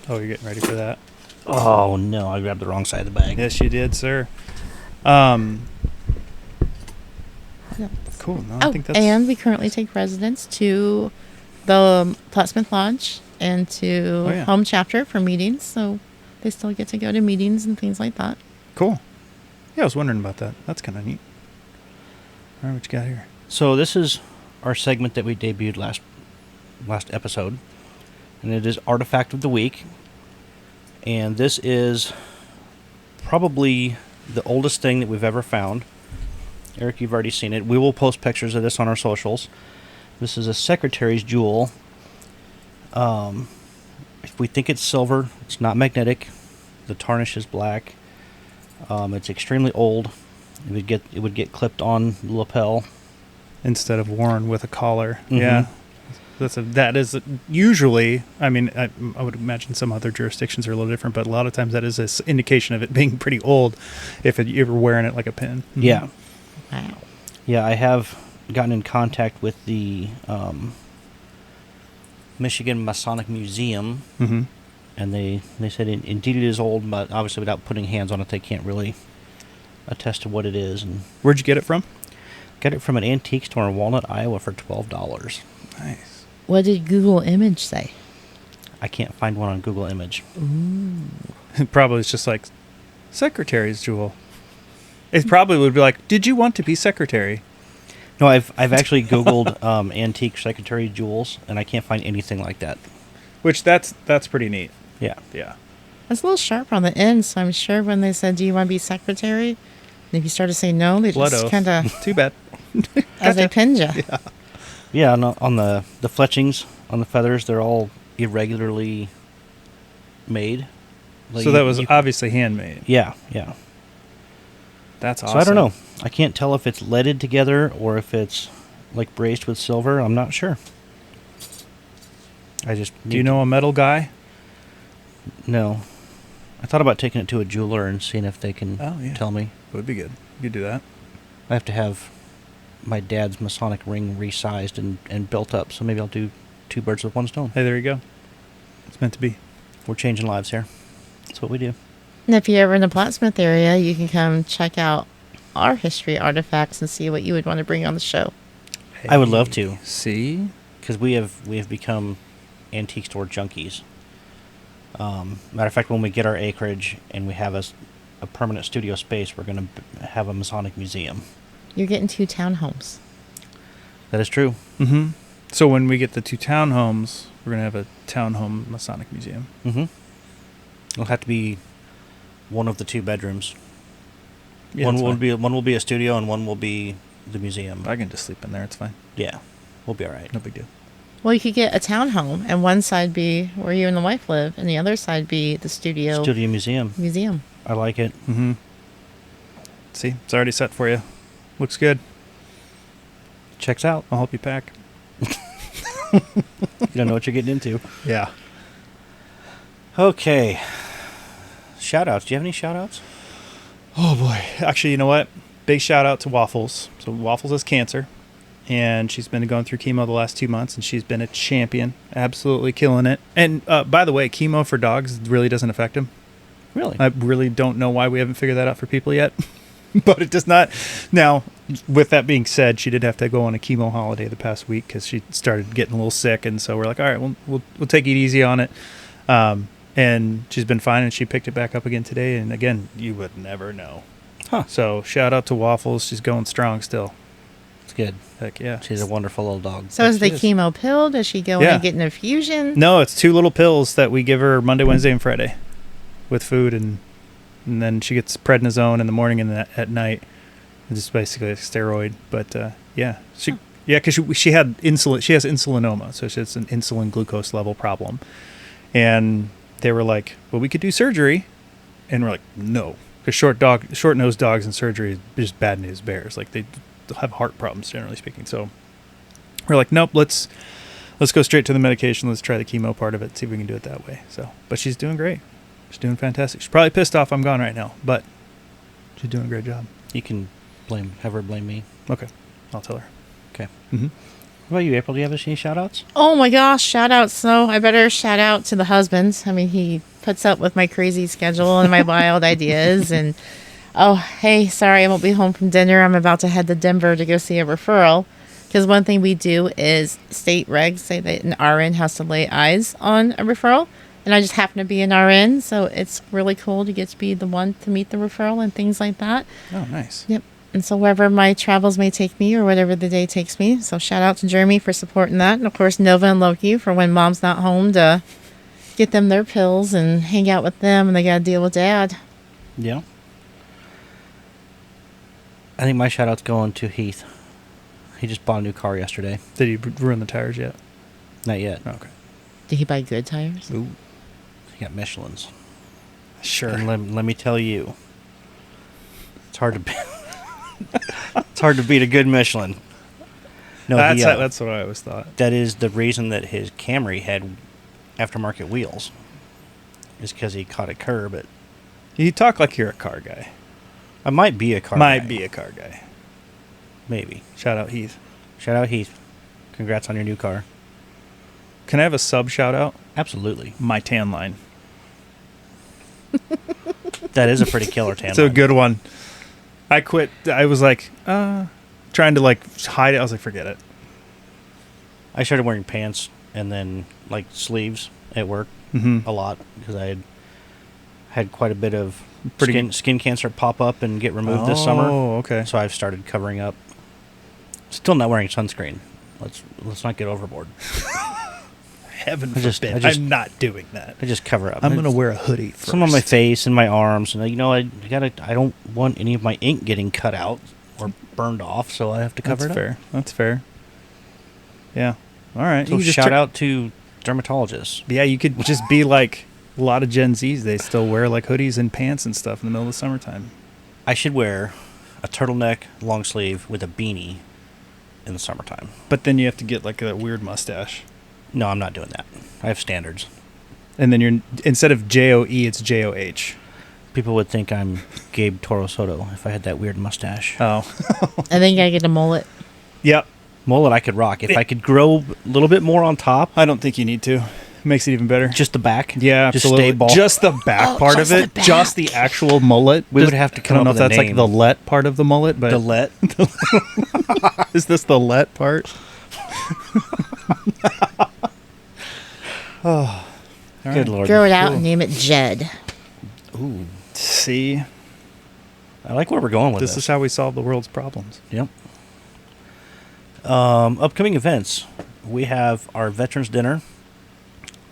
Oh, you're getting ready for that? Oh, no. I grabbed the wrong side of the bag. Yes, you did, sir. Cool. No, I think that's and we currently take residents to the Plattsmouth Lodge and to Oh, yeah. home chapter for meetings. So they still get to go to meetings and things like that. cool. Yeah, I was wondering about that. That's kind of neat. All right, what you got here? So this is our segment that we debuted last episode, and it is Artifact of the Week. And this is probably the oldest thing that we've ever found. Eric, you've already seen it. We will post pictures of this on our socials. This is a secretary's jewel. If we think it's silver, it's not magnetic. The tarnish is black. It's extremely old. It would get clipped on the lapel. Instead of worn with a collar. Mhm. Yeah. That is usually, I mean, I would imagine some other jurisdictions are a little different, but a lot of times that is an indication of it being pretty old if you're wearing it like a pin. Mm-hmm. Yeah. Wow. Yeah, I have gotten in contact with the Michigan Masonic Museum, Mm-hmm. and they said indeed it is old, but obviously without putting hands on it, they can't really attest to what it is. And Where'd you get it from? got it from an antique store in Walnut, Iowa for $12. Nice. What did Google Image say? I can't find one on Google Image. Probably it's just like, secretary's jewel. It probably would be like, did you want to be secretary? No, I've actually Googled antique secretary jewels, and I can't find anything like that. Which that's pretty neat. Yeah. Yeah. It's a little sharp on the end, so I'm sure when they said, "Do you want to be secretary?" and if you start to say no, they Blood just oath. kind of Too bad. as they pinned you. Yeah. Yeah, on the fletchings on the feathers, they're all irregularly made. Like So that was obviously handmade. yeah. That's awesome. So I don't know. I can't tell if it's leaded together or if it's like braced with silver. I'm not sure. I just Do you know a metal guy? No. I thought about taking it to a jeweler and seeing if they can Oh, yeah. tell me. It would be good. You could do that. I have to have my dad's Masonic ring resized and built up, so maybe I'll do two birds with one stone. Hey, there you go. It's meant to be. We're changing lives here. That's what we do. And if you're ever in the Plattsmouth area, you can come check out our history artifacts and see what you would want to bring on the show. I would love to, See? because we have become antique store junkies. Matter of fact, when we get our acreage and we have a permanent studio space, we're going to have a Masonic museum. You're getting 2 townhomes. That is true. Mm-hmm. So when we get the 2 townhomes, we're going to have a townhome Masonic museum. Mm-hmm. It'll have to be one of the 2 bedrooms. Yeah, one that's fine. will be a studio and one will be the museum. I can just sleep in there. It's fine. Yeah, we'll be all right. No big deal. Well, you could get a townhome, and one side be where you and the wife live, and the other side be the studio Museum. museum. I like it. Mm-hmm. See? It's already set for you. Looks good. Checks out. I'll help you pack. You don't know what you're getting into. Yeah. Okay. Shout outs. Do you have any shout outs? Oh, boy. Actually, you know what? Big shout out to Waffles. So Waffles has cancer, and she's been going through chemo the last 2 months, and she's been a champion. Absolutely killing it. And by the way, chemo for dogs really doesn't affect them. Really? I really don't know why we haven't figured that out for people yet. But it does not. Now, with that being said, she did have to go on a chemo holiday the past week because she started getting a little sick. And so we're like, all right, we'll take it easy on it. And she's been fine, and she picked it back up again today. And again, you would never know. Huh. So shout out to Waffles. She's going strong still. It's good. Heck yeah. She's a wonderful little dog. So is the Yes, it is. chemo pill? Does she go in Yeah. and get an infusion? No, it's 2 little pills that we give her Monday, Wednesday, and Friday with food, and then she gets prednisone in the morning and at night. It's just basically a steroid. But yeah, because she had insulin. She has insulinoma, so she has an insulin glucose level problem. And they were like, "Well, we could do surgery," and we're like, "No," because short-nosed dogs and surgery is just bad news bears. Like they have heart problems, generally speaking. So we're like, "Nope, let's go straight to the medication. Let's try the chemo part of it. See if we can do it that way." So, but she's doing great. She's doing fantastic. She's probably pissed off I'm gone right now, but she's doing a great job. You can have her blame me. Okay, I'll tell her. Okay. Mm-hmm. What about you, April? Do you have any shout outs? Oh my gosh, shout out. So I better shout out to the husband. I mean, he puts up with my crazy schedule and my wild ideas. And oh, hey, sorry, I won't be home from dinner. I'm about to head to Denver to go see a referral. Because one thing we do is state regs say that an RN has to lay eyes on a referral. And I just happen to be an RN, so it's really cool to get to be the one to meet the referral and things like that. Oh, nice. Yep. And so wherever my travels may take me or whatever the day takes me. So shout out to Jeremy for supporting that. And of course, Nova and Loki for when mom's not home to get them their pills and hang out with them and they got to deal with dad. Yeah. I think my shout out's going to Heath. He just bought a new car yesterday. Did you ruin the tires yet? Not yet. Okay. Did he buy good tires? Ooh, He got Michelin's. sure. And let me tell you, it's hard to it's hard to beat a good Michelin. No, That's what I always thought. that is the reason that his Camry had aftermarket wheels. Is because he caught a curb. You talk like you're a car guy. I might be a car. Might guy. be a car guy. Maybe. Shout out Heath. Shout out Heath. Congrats on your new car. Can I have a sub shout out? Absolutely. My tan line. That is a pretty killer tan. It's a line. good one. I quit. I was like, trying to like hide it. I was like, forget it. I started wearing pants and then like sleeves at work Mm-hmm. a lot because I had quite a bit of Pretty skin cancer pop up and get removed this summer. Oh, okay. So I've started covering up. Still not wearing sunscreen. Let's not get overboard. Heaven I just- forbid. I just- I'm not doing that. I just cover up. I'm gonna wear a hoodie first. some on my face and my arms, and I don't want any of my ink getting cut out or burned off, so I have to cover That's it up. fair. That's fair. Yeah. All right. So You just shout out to dermatologists. Yeah, you could just be like a lot of Gen Zs. They still wear like hoodies and pants and stuff in the middle of the summertime. I should wear a turtleneck long sleeve with a beanie in the summertime. But then you have to get like a weird mustache. No, I'm not doing that. I have standards. And then you're instead of J-O-E, it's J-O-H. People would think I'm Gabe Toro Soto if I had that weird mustache. Oh. I think I get a mullet. Yep. Mullet I could rock. If I could grow a little bit more on top, I don't think you need to. Makes it even better. just the back. Yeah, just absolutely. stay bald. Just the back Oh, part just of the it. back. Just the actual mullet. We Just- would have to I come don't know up if with a that's like name. the let part of the mullet, but The let. is this the let part? Oh. All Good right. lord. Grow it out and name it Jed. Ooh, See, I like where we're going with this this. is how we solve the world's problems. Yep. Upcoming events. We have our Veterans Dinner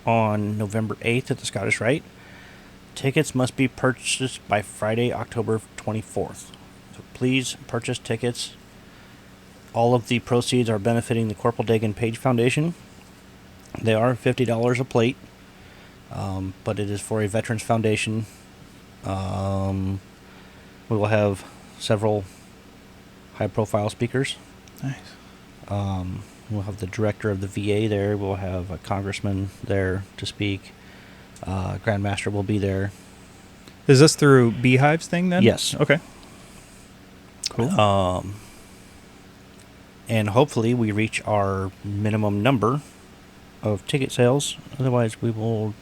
on November 8th at the Scottish Rite. Tickets must be purchased by Friday, October 24th. So please purchase tickets. All of the proceeds are benefiting the Corporal Dagan Page Foundation. They are $50 a plate, but it is for a Veterans Foundation. We will have several high-profile speakers. Nice. We'll have the director of the VA there. We'll have a congressman there to speak. Grandmaster will be there. Is this through Beehive's thing then? Yes. Okay. Cool. And hopefully we reach our minimum number of ticket sales. Otherwise, we will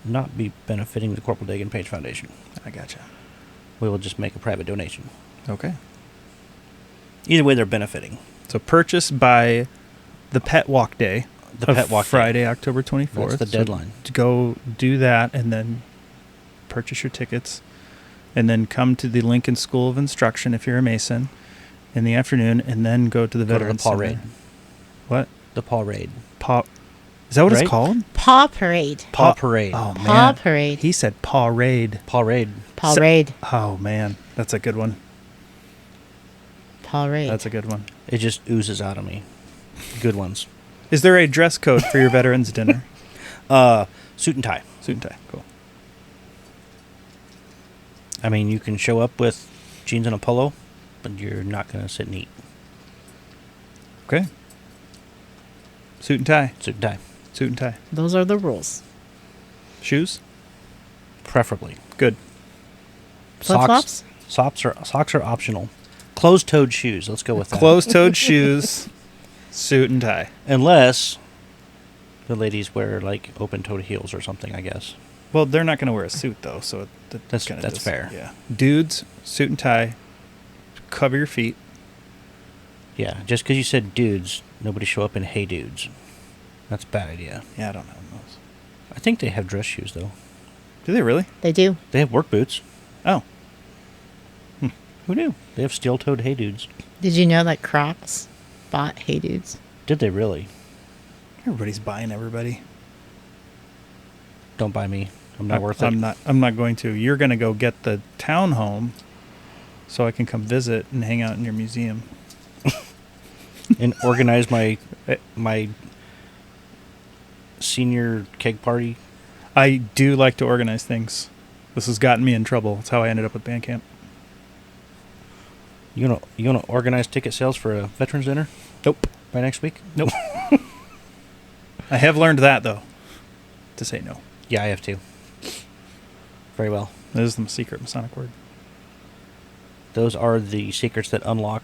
not be benefiting the Corporal Dagan Page Foundation. I gotcha. We will just make a private donation. Okay. Either way, they're benefiting. So purchase by the Pet Walk Day. The of Pet Walk Day. Friday, October 24th. That's the So deadline. to go do that and then purchase your tickets and then come to the Lincoln School of Instruction if you're a Mason in the afternoon and then go to the Go to the Veterans Paul Center. Raid. What? The Paul Raid. Paw. Is that what Right? it's called? Paw Parade. Paw Parade. Oh, Paw man. Parade. He said Paw Raid. Paul Raid. Paw So- Raid. Oh, man. That's a good one. Paw Raid. That's a good one. It just oozes out of me. Good ones. Is there a dress code for your Veterans Dinner? Suit and tie. Suit and tie. Cool. I mean, you can show up with jeans and a polo, but you're not going to sit and eat. Okay. Suit and tie. Suit and tie. Suit and tie. Those are the rules. Shoes? Preferably. Good. Flip-flops? Socks are optional. Closed-toed shoes. Let's go with that. Closed-toed shoes. Suit and tie. Unless the ladies wear like open-toed heels or something, I guess. Well, they're not going to wear a suit, though, so That's kinda that's fair. Yeah. Dudes, suit and tie, cover your feet. Yeah, just because you said dudes, nobody show up in hey dudes. That's a bad idea. Yeah, I don't have those. I think they have dress shoes though. Do they really? They do. They have work boots. Oh. Who knew? They have steel-toed hey dudes. Did you know that Crocs bought Hey Dudes? Did they really? Everybody's buying everybody. Don't buy me. I'm not worth it. I'm not going to. You're going to go get the townhome so I can come visit and hang out in your museum. And organize my senior keg party? I do like to organize things. This has gotten me in trouble. That's how I ended up with band camp. You wanna organize ticket sales for a veterans dinner Nope. by next week? Nope. I have learned that, though, to say no. Yeah, I have to. Very well. That is the secret Masonic word. Those are the secrets that unlock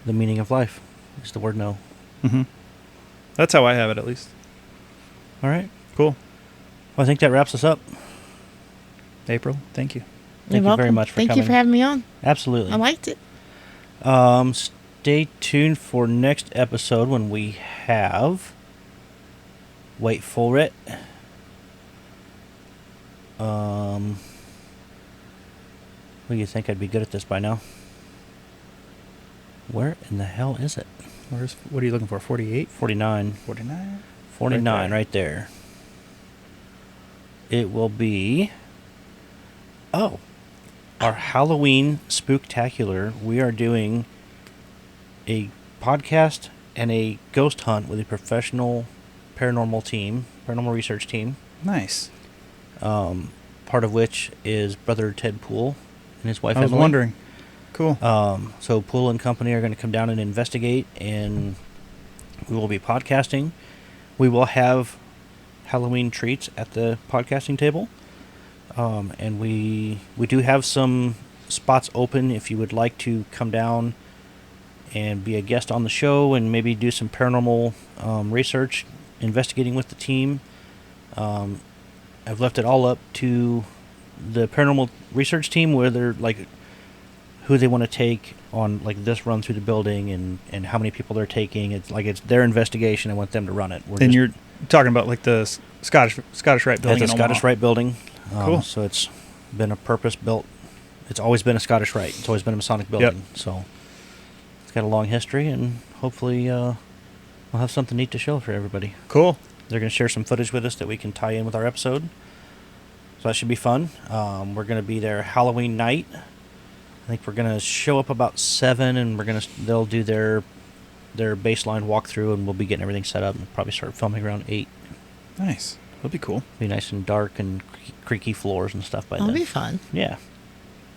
the meaning of life. Is the word no. Mm-hmm. That's how I have it, at least. All right. Cool. Well, I think that wraps us up. April, thank you. Thank you very much for coming. Thank you for having me on. Absolutely. I liked it. Stay tuned for next episode when we have... Wait for it. What do you think? I'd be good at this by now. Where in the hell is it? What are you looking for? 48? 49. 49? 49, right there. It will be... Oh. Our Halloween Spooktacular. We are doing a podcast and a ghost hunt with a professional paranormal research team. Nice. Part of which is Brother Ted Poole and his wife I was Emily. wondering. Cool. So Poole and company are going to come down and investigate, and we will be podcasting. We will have Halloween treats at the podcasting table. And we do have some spots open if you would like to come down and be a guest on the show and maybe do some paranormal research, investigating with the team. I've left it all up to the paranormal research team, where they're like who they want to take on like this run through the building and how many people they're taking. It's their investigation. I want them to run it. And you're talking about like the Scottish Rite building. That's the Scottish Rite building. Cool. So it's been a purpose-built. It's always been a Scottish Rite. It's always been a Masonic building. Yep. So it's got a long history, and hopefully we'll have something neat to show for everybody. Cool. They're going to share some footage with us that we can tie in with our episode. So that should be fun. We're going to be there Halloween night. I think we're going to show up about 7, and they'll do their baseline walkthrough, and we'll be getting everything set up and probably start filming around 8. Nice. That'll be cool. Be nice and dark and creaky floors and stuff by then. That'll be fun. Yeah.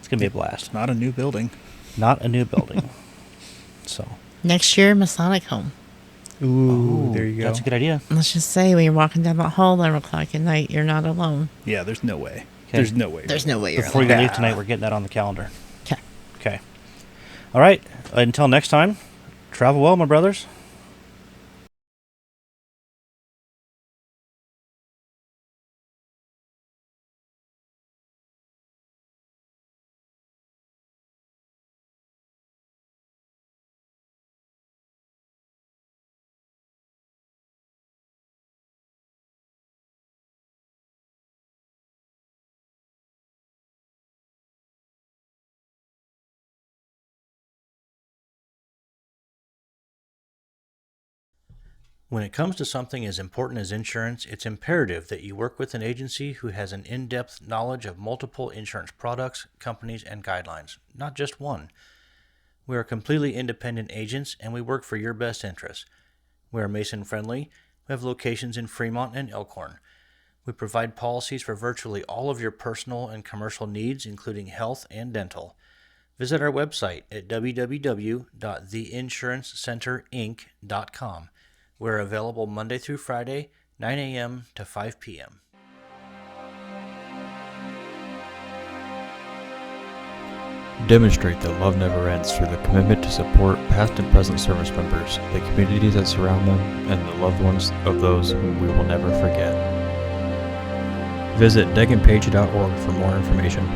It's going to be a blast. Not a new building. Not a new building. So. Next year, Masonic home. Ooh, there you go. That's a good idea. Let's just say when you're walking down the hall 11 o'clock at night, you're not alone. Yeah, there's no way. Okay. There's no way. There's no way you're Before alone. you leave tonight, we're getting that on the calendar. Okay. Okay. All right. Until next time, travel well, my brothers. When it comes to something as important as insurance, it's imperative that you work with an agency who has an in-depth knowledge of multiple insurance products, companies, and guidelines, not just one. We are completely independent agents, and we work for your best interests. We are Mason-friendly. We have locations in Fremont and Elkhorn. We provide policies for virtually all of your personal and commercial needs, including health and dental. Visit our website at www.theinsurancecenterinc.com. We're available Monday through Friday, 9 a.m. to 5 p.m. Demonstrate that love never ends through the commitment to support past and present service members, the communities that surround them, and the loved ones of those whom we will never forget. Visit deganpage.org for more information.